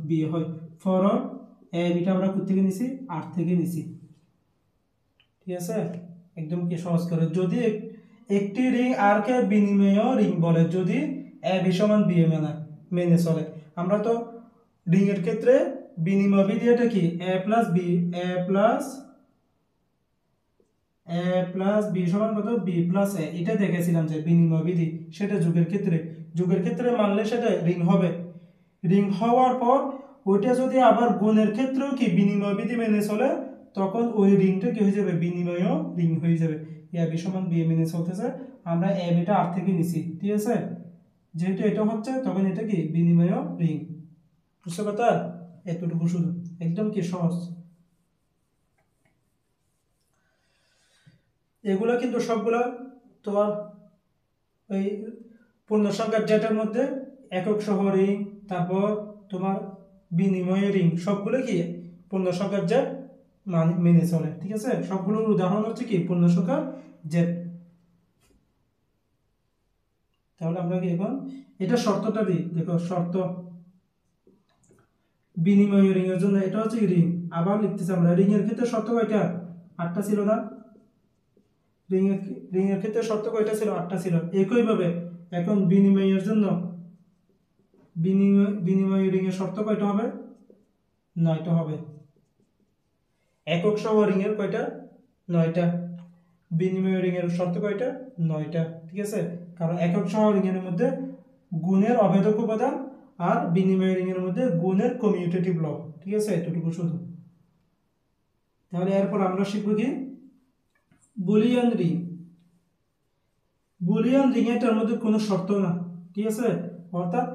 বি হয়। ফর এ বিটা আমরা কোথা থেকে নিছি? 8 থেকে নিছি, ঠিক আছে? একদম কি সহজ করে, যদি একটি রিং আর কে বিনিময় রিং বলে যদি এ বি সমান বি মেনে চলে। আমরা তো রিং এর ক্ষেত্রে বিনিময় বিধি এটা কি a plus b, a plus b সমান কত b প্লাস a, এটা দেখেছিলাম যে বিনিময় বিধি, সেটা যোগের ক্ষেত্রে মানলে সেটা রিং হবে। রিং হওয়ার পর ওইটা যদি আবার গুণের ক্ষেত্রেও কি বিনিময় বিধি মেনে চলে, তখন ওই রিংটা কি হয়ে যাবে, বিনিময় রিং হয়ে যাবে। a b সমান b মেনে চলতেছে, আমরা a bটা r থেকে নিছি, ঠিক আছে, যেহেতু এটা হচ্ছে তখন এটা কি বিনিময় রিং। বুঝছো কথা? এতটুকু শুধু, একদম কি সহজ। এগুলো কিন্তু সবগুলো তোমার ওই পূর্ণ সংখ্যার জেটের মধ্যে একক সহ রিং, তারপর তোমার বিনিময় রিং, সবগুলো কি পূর্ণ সংখ্যার জেট মেনে চলে, ঠিক আছে। সবগুলোর উদাহরণ হচ্ছে কি পূর্ণ সংখ্যার জেট। তাহলে আমরা কি এখন এটা শর্তটা দিই, দেখো শর্ত বিনিময় রিং এর জন্য এটা হচ্ছে রিং, আবার লিখতেছি আমরা রিং এর ক্ষেত্রে শর্ত কয়টা, 8টা ছিল না, রিং এর ক্ষেত্রে শর্ত কয়টা ছিল, 8টা ছিল। একইভাবে এখন বিনিময়ের জন্য বিনিময় রিং এর শর্ত কয়টা হবে, 9টা হবে। একক সহ রিং এর কয়টা, 9টা। বিনিময় রিং এর শর্ত কয়টা, 9টা, ঠিক আছে। কারণ একক সহ রিং এর মধ্যে গুণের অভেদক উপাদান আর বিনিময় রিং এর মধ্যে গুণের কমিউটেটিভ ল, ঠিক আছে, এতটুকু শুধু। তাহলে এরপর আমরা শিখব কি বুলিয়ান রিং। বুলিয়ান রিং এটার মধ্যে কোনো শর্ত না, ঠিক আছে, অর্থাৎ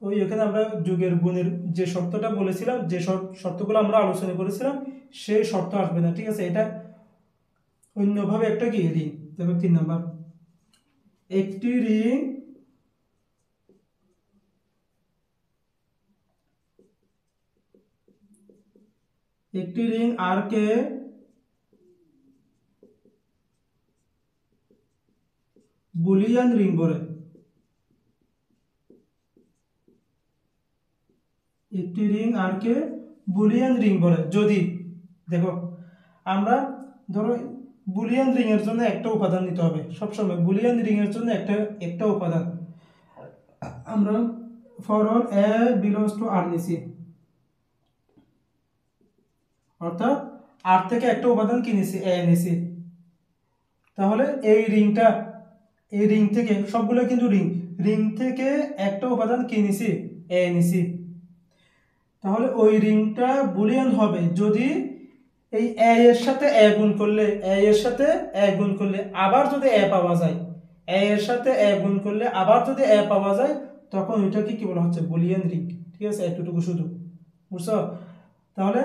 ওই এখানে আমরা যোগের গুণের যে শর্তটা বলেছিলাম, যে শর্তগুলো আমরা আলোচনা করেছিলাম, সেই শর্ত আসবে না, ঠিক আছে। এটা অন্যভাবে একটা কি রিং, দেখো 3 নাম্বার, একটি রিং আর কে বুলিয়ান রিং বলে। একটি রিং আর কে বুলিয়ান রিং বলে যদি, দেখো আমরা ধরো বুলিয়ান রিং এর জন্য একটা উপাদান নিতে হবে সবসময়, বুলিয়ান রিং এর জন্য একটা উপাদান, আমরা for all a belongs to r নিছি, অর্থাৎ r থেকে একটা উপাদান কি নিছি, a নিছি। তাহলে এই রিং থেকে সবগুলো কিন্তু রিং থেকে একটা উপাদান কি নিছি, a নিছি। তাহলে ওই রিংটা বুলিয়ান হবে যদি এই a এর সাথে a গুণ করলে, a এর সাথে a গুণ করলে আবার যদি a পাওয়া যায়, a এর সাথে a গুণ করলে আবার যদি a পাওয়া যায়, তখন ওইটাকে কি বলা হচ্ছে, বুলিয়ান রিং, ঠিক আছে, এতটুকু শুধু, বুঝছো। তাহলে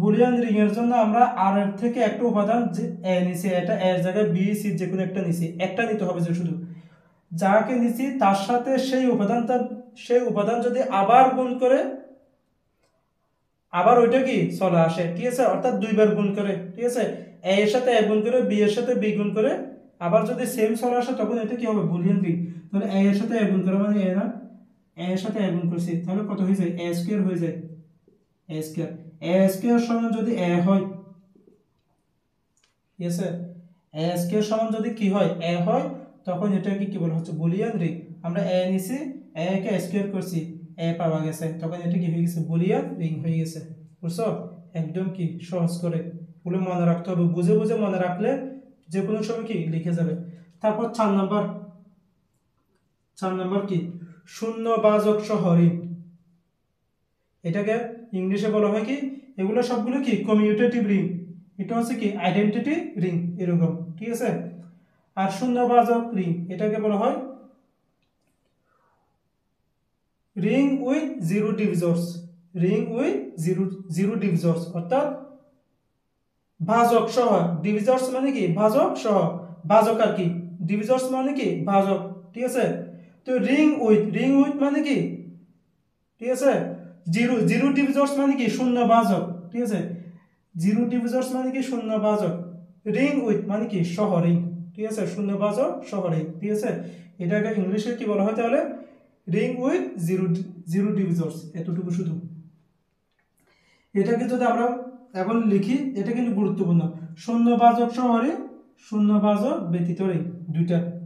বুলিয়ান রিং এর জন্য আমরা r এর থেকে একটা উপাদান যে a নিছি, এটা a এর জায়গায় b c যে কোনো একটা নিছি, একটা নিতে হবে যে শুধু, যাকে নিছি তার সাথে সেই উপাদান যদি আবার গুণ করে, আবার ওইটা কি চলে আসে, ঠিক আছে, অর্থাৎ দুইবার গুণ করে, ঠিক আছে, a এর সাথে a গুণ করে, b এর সাথে b গুণ করে, আবার যদি সেম চলে আসে, তখন এটা কি হবে, বুলিয়ান রিং। তাহলে a এর সাথে a গুণ করা মানে a না, a এর সাথে a গুণ করছি, তাহলে কত হয়ে যায়, a স্কয়ার হয়ে যায়, a স্কয়ার সমান যদি a হয়, ঠিক আছে, a স্কয়ার সমান যদি কি হয়, a হয়, তখন এটাকে কি বলা হচ্ছে, বুলিয়ান রিং। আমরা a নিছি, a কে স্কয়ার করছি, a পাওয়া গেছে, তখন এটা কি হয়ে গেছে, বুলিয়ান রিং হয়ে গেছে, বুঝছো। একদম কি সহজ করে বলে মনে রাখতে হবে, বুঝে বুঝে মনে রাখলে যে কোনো সময় কি লিখে যাবে। তারপর 4 নাম্বার কি শূন্য বাচক সহ রিং, এটাকে ইংলিশে বলা হয় কি, এগুলো সবগুলো কি কমিউটেটিভ রিং, এটা হচ্ছে কি আইডেন্টিটি রিং এরকম, ঠিক আছে। আর শূন্যবাচক রিং এটাকে বলা হয় রিং উইথ জিরো ডিভিজর্স, অর্থাৎ ভাজক সহ, ডিভিজর্স মানে কি ভাজক সহ, ভাজক আর কি, ডিভিজর্স মানে কি ভাজক, ঠিক আছে। তো রিং উইথ মানে কি, ঠিক আছে, জিরো ডিভিজর্স মানে কি শূন্য ভাজক, ঠিক আছে, জিরো ডিভিজর্স মানে কি শূন্য ভাজক, রিং উইথ মানে কি সহ রিং, ঠিক আছে, শূন্য ভাজক সহ রিং, ঠিক আছে। এটাকে ইংলিশে কি বলা হয় তাহলে, রিং উইথ জিরো ডিভিজর্স, এতটুকু শুধু। এটাকে যদি আমরা এখন লিখি, এটা কিন্তু গুরুত্বপূর্ণ, শূন্য ভাজক সহ রিং, শূন্য ভাজক ব্যতীত রিং,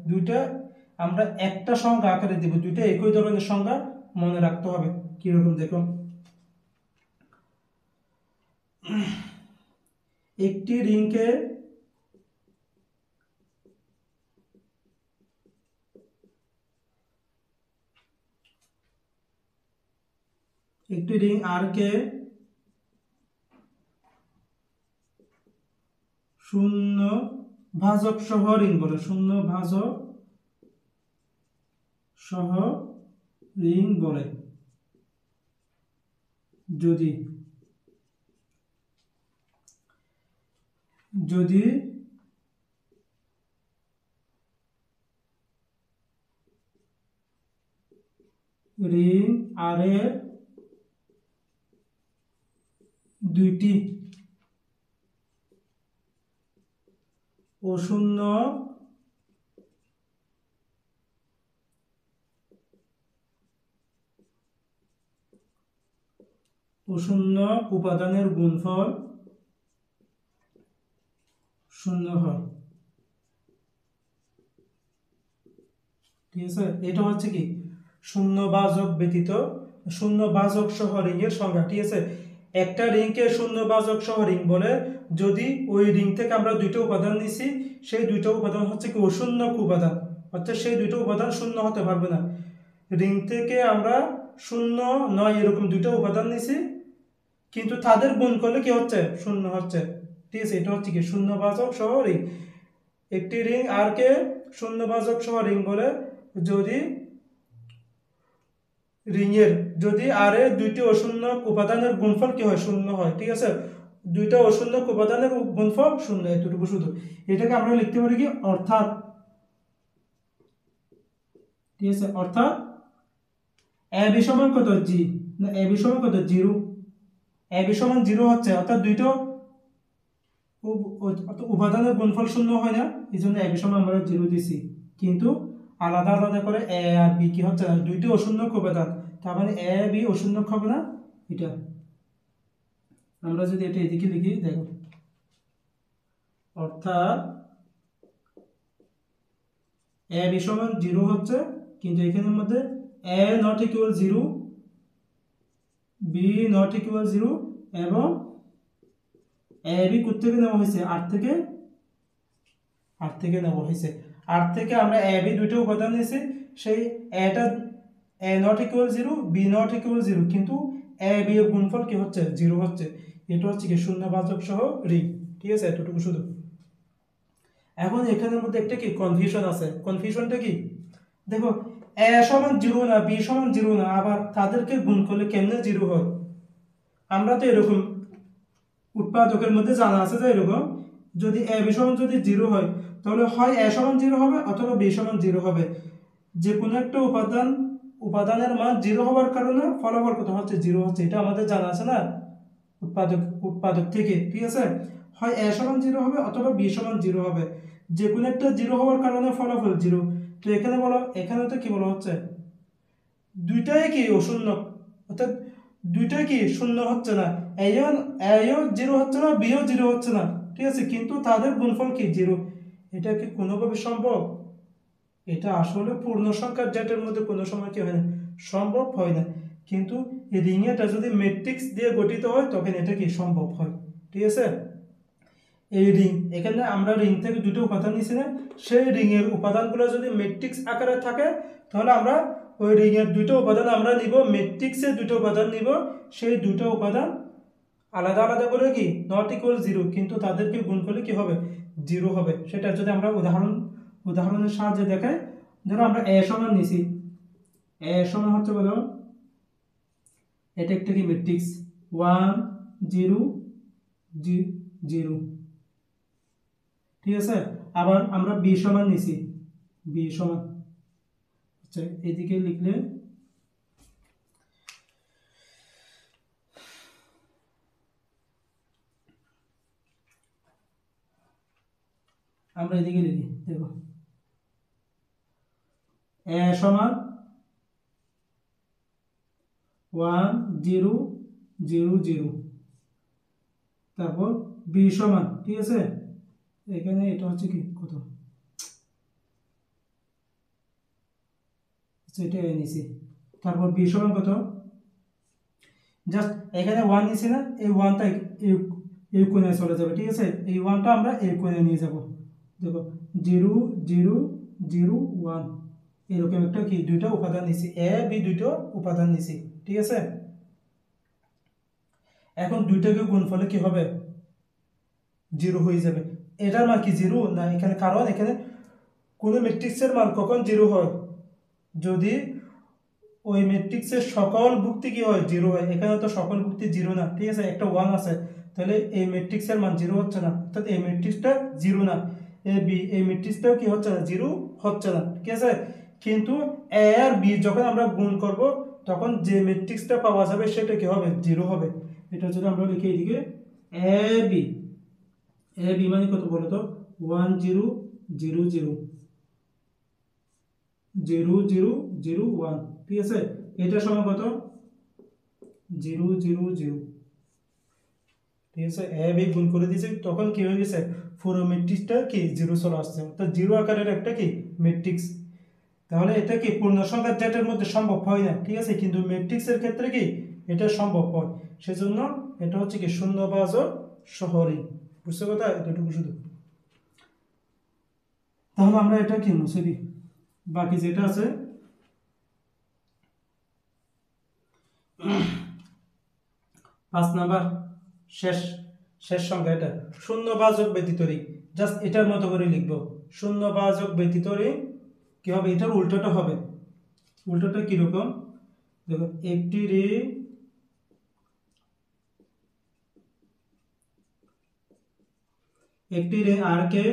দুইটা আমরা একটা সংখ্যা আকারে দিব, দুইটা একই ধরনের সংখ্যা মনে রাখতে হবে। কিরকম দেখো, একটি রিংকে একটি রিং আর কে শূন্য ভাজক সহ রিং বলে, শূন্য ভাজক সহ রিং বলে যদি যদি রিং আর এর দুইটি অশূন্য উপাদানের গুণফল শূন্য হয়। ঠিক আছে, এটা হচ্ছে কি শূন্য ভাজক ব্যতীত, শূন্য ভাজক সহ রিং এর সংজ্ঞা। ঠিক আছে, একটা রিংকে শূন্য ভাজক সহ রিং বলে যদি ওই রিং থেকে আমরা দুইটা উপাদান নিছি, সেই দুইটা উপাদান হচ্ছে কি অশূন্য উপাদান, অর্থাৎ সেই দুইটা উপাদান শূন্য হতে পারবে না। রিং থেকে আমরা শূন্য নয় এরকম দুইটা উপাদান নিছি, কিন্তু তাদের গুণ করলে কি হচ্ছে শূন্য হচ্ছে। ঠিক আছে, এটা হচ্ছে কি শূন্য ভাজক সহ রিং। একটি রিং আর কে শূন্য ভাজক সহ রিং বলে যদি যদি আর এর দুইটি অশূন্য উপাদানের গুণফল কি হয় শূন্য হয়। ঠিক আছে, দুইটা অশূন্য উপাদানের গুণফল শূন্য, এতটুকু শুধু। এটাকে আমরা লিখতে পারি কি অর্থাৎ, ঠিক আছে, অর্থাৎ এ বি সমান কত জি, না এ বি সমান কত 0, এ বি সমান 0 হচ্ছে, অর্থাৎ দুইটা উপাদানের গুণফল শূন্য হয় না, এই জন্য এ বি সমান আমরা 0 দিছি। কিন্তু আলাদা আলাদা করে এ আর বি কি হচ্ছে না, দুইটি অশূন্য উপাদান, তার মানে এ বি অশূন্য হবে না। এটা আমরা যদি এটা এদিকে লিখি, দেখো অর্থাৎ এ বি সমান 0 হচ্ছে, কিন্তু এখানের মধ্যে A not equal 0, B not equal 0 এবং এ বি কোত্থেকে নেওয়া হয়েছে আর থেকে নেওয়া হয়েছে। আর থেকে আমরা এ বি দুইটা উপাদান নিয়েছি, সেই এটা A not equal 0, B not equal 0, কিন্তু এ বি এর গুণফল কি হচ্ছে 0 হচ্ছে। এটা হচ্ছে কি শূন্য ভাজক সহ রিং। ঠিক আছে, এতটুকু শুধু। এখন এখানের মধ্যে একটা কি কনফিউশন আছে, কনফিউশনটা কি দেখো, এ সমান 0 না, বি সমান 0 না, আবার তাদেরকে গুণ করলে কেমনে 0 হয়। আমরা তো এরকম উৎপাদকের মধ্যে জানা আছে যে এরকম যদি এ বি সমান যদি 0 হয়, তাহলে হয় এ সমান 0 হবে অথবা বি সমান 0 হবে। যে কোনো একটা উপাদানের মান 0 হওয়ার কারণে ফলাফল কত হচ্ছে 0 হচ্ছে, এটা আমাদের জানা আছে না উৎপাদক থেকে। ঠিক আছে, হয় এ সমান 0 হবে অথবা বি সমান 0 হবে, যে কোনো একটা 0 হওয়ার কারণে ফলাফল 0। তো এখানে এখানে তো কি বলা হচ্ছে দুইটাই কি অশূন্য, অর্থাৎ দুইটাই কি শূন্য হচ্ছে না, এও 0 হচ্ছে না, বিও 0 হচ্ছে না। ঠিক আছে, কিন্তু তাদের গুণফল কি 0। এটা কি কোনোভাবে সম্ভব? এটা আসলে পূর্ণ সংখ্যার জেটের মধ্যে কোনো সময় কি হয় না, সম্ভব হয় না। কিন্তু এই রিং এটা যদি ম্যাট্রিক্স দিয়ে গঠিত হয় তখন এটা কি সম্ভব হয়। ঠিক আছে, এই রিং এখানে আমরা রিং থেকে দুটো উপাদান নিয়েছি না, সেই রিং এর উপাদানগুলো যদি ম্যাট্রিক্স আকারে থাকে, তাহলে আমরা ওই রিং এর দুটো উপাদান আমরা নিব, ম্যাট্রিক্সের দুটো উপাদান নিব, সেই দুটো উপাদান আলাদা আলাদা করে কি নট ইকুয়াল 0, কিন্তু তাদেরকে গুণ করলে কি হবে 0 হবে। সেটা যদি আমরা উদাহরণের সাহায্যে দেখাই, ধরো আমরা এ সমান নিছি, এ সমান হচ্ছে বলো এটা একটা কি ম্যাট্রিক্স 1 0 0। ঠিক আছে, আবার আমরা বি সমান নিছি, বি সমান, আচ্ছা এদিকে লিখলে আমরা এদিকে লিখি, দেখো এ সমান 1 0 0 0, তারপর বি সমান, ঠিক আছে এখানে এটা হচ্ছে কি কত, আচ্ছা এটা নিছি, তারপর বি সমান কত, জাস্ট এখানে 1 নিছি না, এই 1টা এই কোণে চলে যাবে, ঠিক আছে। এই 1টা আমরা এই কোণে নিয়ে যাব। দেখো 0 0 0 1 এরকম একটা কি দুইটা উপাদান নিছি, এ বি দুইটা উপাদান নিছি, ঠিক আছে। এখন দুইটাকে গুণফলে কি হবে, 0 হয়ে যাবে। এটার মান কি 0 না, এখানে কারণ এখানে কোন ম্যাট্রিক্সের মান কখন 0 হয়, যদি ওই ম্যাট্রিক্সের সকল ভুক্তি কি হয় 0 হয়। এখানে তো সকল ভুক্তি 0 না, ঠিক আছে, একটা 1 আছে, তাহলে এই ম্যাট্রিক্সের মান 0 হচ্ছে না, অর্থাৎ এই ম্যাট্রিক্সটা 0 না। এ বি এই ম্যাট্রিক্সটাও কি হচ্ছে না, 0 হচ্ছে না, ঠিক আছে। কিন্তু এ আর বি যখন আমরা গুণ করব তখন যে ম্যাট্রিক্সটা পাওয়া যাবে সেটা কি হবে, 0 হবে। এটা যদি আমরা লিখি এদিকে এ বি মানে কত বলো তো, 1 0 0 0 0 0 0 1, ঠিক আছে। এটা সমান কত, 0 0 0, ঠিক আছে। এ বি গুণ করে দিয়েছে, তখন কি হয়ে গেছে, পুরো ম্যাট্রিক্সটা কি 0 চলে আসছে, অর্থাৎ 0 আকারের একটা কি ম্যাট্রিক্স। তাহলে এটা কি পূর্ণ সংখ্যার জেটের মধ্যে সম্ভব হয় না, ঠিক আছে, কিন্তু ম্যাট্রিক্সের ক্ষেত্রে কি এটা সম্ভব হয়। সেজন্য এটা হচ্ছে কি শূন্যবাচক সহরী, বুঝতে কথা, এতটুকু শুধু। তাহলে আমরা এটা কি মুছে দিই, বাকি যেটা আছে 5 নাম্বার শেষ সংখ্যা, এটা শূন্যবাচক ব্যতীত রিং, জাস্ট এটার মতো করে লিখবো, শূন্যবাচক ব্যতীত রিং কি হবে, এটার উল্টোটা হবে। উল্টোটা কিরকম, দেখো একটি রিং আর কে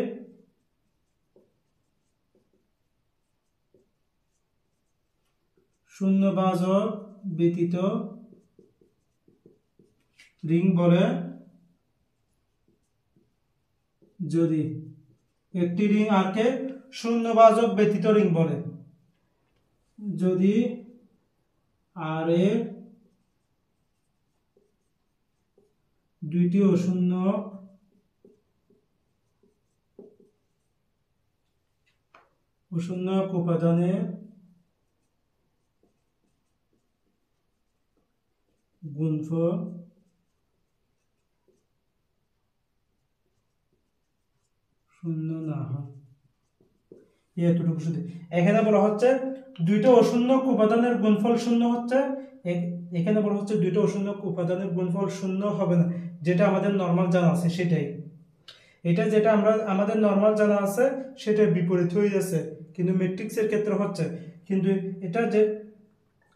শূন্যবাচক ব্যতীত রিং বলে যদি একটি রিং আর কে শূন্যবাচক ব্যতীত রিং বলে যদি আর এর দুইটি অশূন্য উপাদানের গুণফল শূন্য না হয়। এতটুকু শুধু এখানে বলা হচ্ছে দুইটা অশূন্য উপাদানের গুণফল শূন্য হচ্ছে, এখানে বলা হচ্ছে দুইটা অশূন্য উপাদানের গুণফল শূন্য হবে না, যেটা আমাদের নরমাল জানা আছে সেটাই। এটা যেটা আমরা আমাদের নরমাল জানা আছে সেটা বিপরীত হয়ে যাচ্ছে, কিন্তু ম্যাট্রিক্সের ক্ষেত্রে হচ্ছে। কিন্তু এটা যে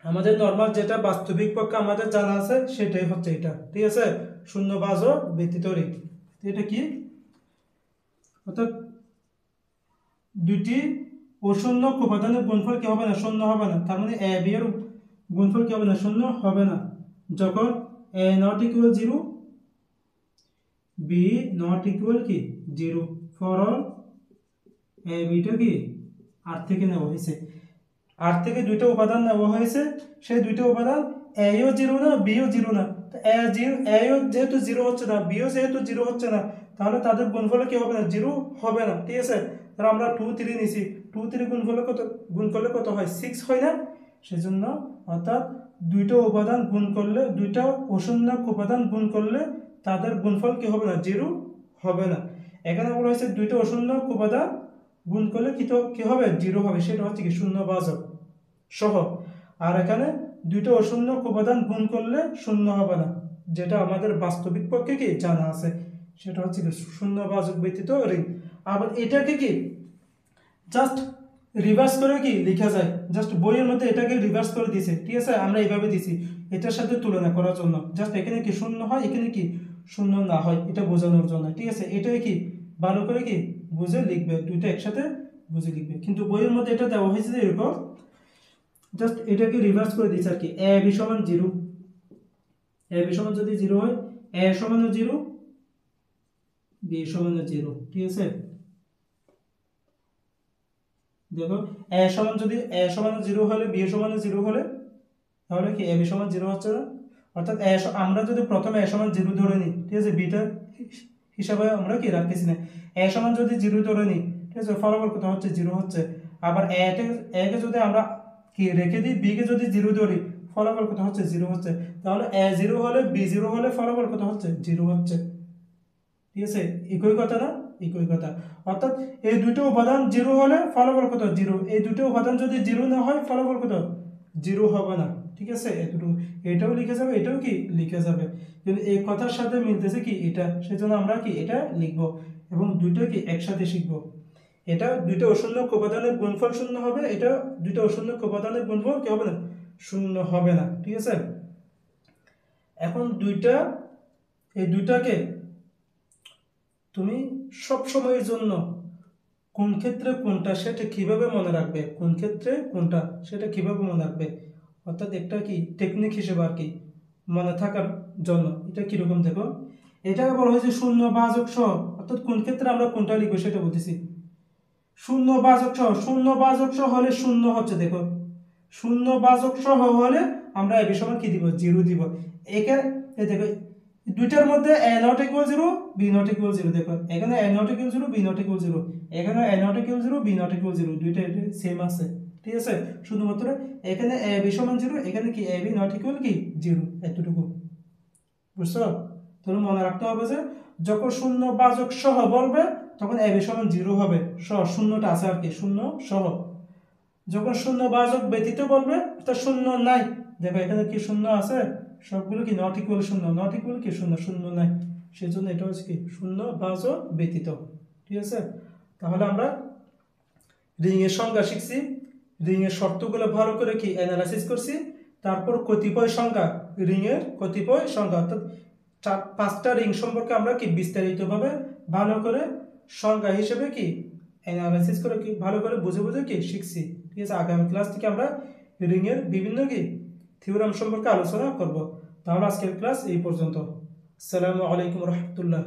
আমাদের নরমাল যেটা বাস্তবিক পক্ষে আমাদের জানা আছে সেটাই হচ্ছে এটা, ঠিক আছে, শূন্যবাচক ব্যতীত রিং। এটা কি, অর্থাৎ দুইটি অশূন্য উপাদানের গুণফল কি হবে না, শূন্য হবে না। তার মানে এ বি এর গুণফল কি হবে না, শূন্য হবে না, যখন A not equal 0 B not equal কি 0 ফর অল এ বিটা কি আর থেকে নেওয়া হয়েছে, আর থেকে দুইটা উপাদান নেওয়া হয়েছে, সেই দুইটা উপাদান এও 0 না বিও 0 না, তো এও যেহেতু 0 হচ্ছে না, বিও যেহেতু 0 হচ্ছে না, তাহলে তাদের গুণফলে কি হবে না, 0 হবে না, ঠিক আছে। তাহলে আমরা 2 3 নিছি, 2 3 গুণ করলে কত হয়, 6 হয় না। সেজন্য অর্থাৎ দুইটা উপাদান গুণ করলে, দুইটা অশূন্য উপাদান গুণ করলে তাদের গুণফল কি হবে না, 0 হবে না। এখানে বলা হয়েছে দুইটা অশূন্য উপাদান গুণ করলে কি হবে, 0 হবে, সেটা হচ্ছে কি শূন্যবাচক সহ। আর এখানে দুইটা অশূন্য উপাদান গুণ করলে শূন্য হবে না, যেটা আমাদের বাস্তবিক পক্ষে কি জানা আছে, সেটা হচ্ছে কি শূন্যবাচক ব্যতীত রিং। আবার এটাকে কি জাস্ট রিভার্স করে কি লেখা যায়, জাস্ট বইয়ের মধ্যে এটাকে রিভার্স করে দিয়েছে, ঠিক আছে, আমরা এইভাবে দিছি এটার সাথে তুলনা করার জন্য, জাস্ট এখানে কি শূন্য হয়, এখানে কি শূন্য না হয়, এটা বোঝানোর জন্য, ঠিক আছে। এটাই কি ভালো করে কি বুঝে লিখবে, দুইটা একসাথে বুঝে লিখবে। কিন্তু বইয়ের মধ্যে এটা দেওয়া হয়েছে যে এরকম, জাস্ট এটাকে রিভার্স করে দিয়েছে আর কি, এ বি সমান 0, এ বি সমান যদি 0 হয়, এ সমান 0 বি সমান 0, ঠিক আছে। দেখো এ সমান যদি এ সমান 0 হলে বি সমান 0 হলে তাহলে কি এ বি সমান 0 হচ্ছে না, অর্থাৎ আমরা যদি প্রথমে এ সমান 0 ধরে নিই, ঠিক আছে, বিটা হিসাবে আমরা কি রাখতেছি না, এ সমান যদি 0 ধরে নিই, ঠিক আছে, ফলাফল কত হচ্ছে, 0 হচ্ছে। আবার এ কে যদি আমরা কি রেখে দিই, বি কে যদি 0 ধরি, ফলাফল কত হচ্ছে 0 হচ্ছে। তাহলে a 0 হলে b 0 হলে ফলাফল কত হচ্ছে 0 হচ্ছে। ঠিক আছে, একই কথা না, একই কথা। অর্থাৎ এই দুটো উপাদান 0 হলে ফলাফল কত 0, এই দুটো উপাদান যদি 0 না হয় ফলাফল কত 0 হবে না। ঠিক আছে, এটুকু এটাও লিখে যাবে, এটাও কি লিখে যাবে, কিন্তু এই কথার সাথে মিলতেছে কি এটা, সেজন্য আমরা কি এটা লিখব এবং দুটো কি একসাথে শিখব। এটা দুইটা অশূন্যক উপাদানের গুণফল শূন্য হবে, এটা দুইটা অশূন্যক উপাদানের গুণফল কি হবে না, শূন্য হবে না। ঠিক আছে, এখন এই দুইটাকে তুমি সব সময়ের জন্য কোন ক্ষেত্রে কোনটা সেটা কিভাবে মনে রাখবে, কোন ক্ষেত্রে কোনটা সেটা কিভাবে মনে রাখবে, অর্থাৎ একটা কি টেকনিক হিসেবে আর কি মনে থাকার জন্য। এটা কিরকম দেখো, এটাকে বলা হয়েছে শূন্য ভাজক সহ, অর্থাৎ কোন ক্ষেত্রে আমরা কোনটা লিখবো সেটা বলতেছি। শূন্য ভাজক সহ, শূন্য ভাজক সহ হলে শূন্য হচ্ছে, দেখো শূন্য ভাজক সহ হলে আমরা এ সমান কি দিব 0 দিব। এখানে দেখো দুইটার মধ্যে a not equal 0 b not equal 0, দেখো এখানে a not equal 0 b not equal 0, এখানে a not equal 0 b not equal 0, দুইটা সেম আছে। ঠিক আছে, শুধুমাত্র এখানে a b সমান 0, এখানে কি a b not equal কি 0, এতটুকু বুঝছো। তাহলে মনে রাখতে হবে যে যখন শূন্য ভাজক সহ বলবে তখন a b সমান 0 হবে, সহ শূন্যটা আছে আর কি, শূন্য সহ। যখন শূন্য ভাজক ব্যতীত বলবে তো শূন্য নাই, দেখো এখানে কি শূন্য আছে, সবগুলো কি নট ইকুয়াল শূন্য, নট ইকুয়াল কি শূন্য, শূন্য নাই, সেজন্য এটা হচ্ছে কি শূন্য ভাজক ব্যতীত। ঠিক আছে, তাহলে আমরা রিং এর সংজ্ঞা শিখছি, রিং এর শর্তগুলো ভালো করে কি অ্যানালাইসিস করছি, তারপর কতিপয় সংজ্ঞা, রিং এর কতিপয় সংজ্ঞা, অর্থাৎ 5টা রিং সম্পর্কে আমরা কি বিস্তারিতভাবে ভালো করে সংজ্ঞা হিসেবে কি অ্যানালাইসিস করে কি ভালো করে বুঝে বুঝে কি শিখছি। ঠিক আছে, আগামী ক্লাস থেকে আমরা রিং এর বিভিন্ন কি থিওরাম সম্পর্কে আলোচনা করব। তাহলে আজকের ক্লাস এই পর্যন্ত। আসসালামু আলাইকুম রহমতুল্লাহ।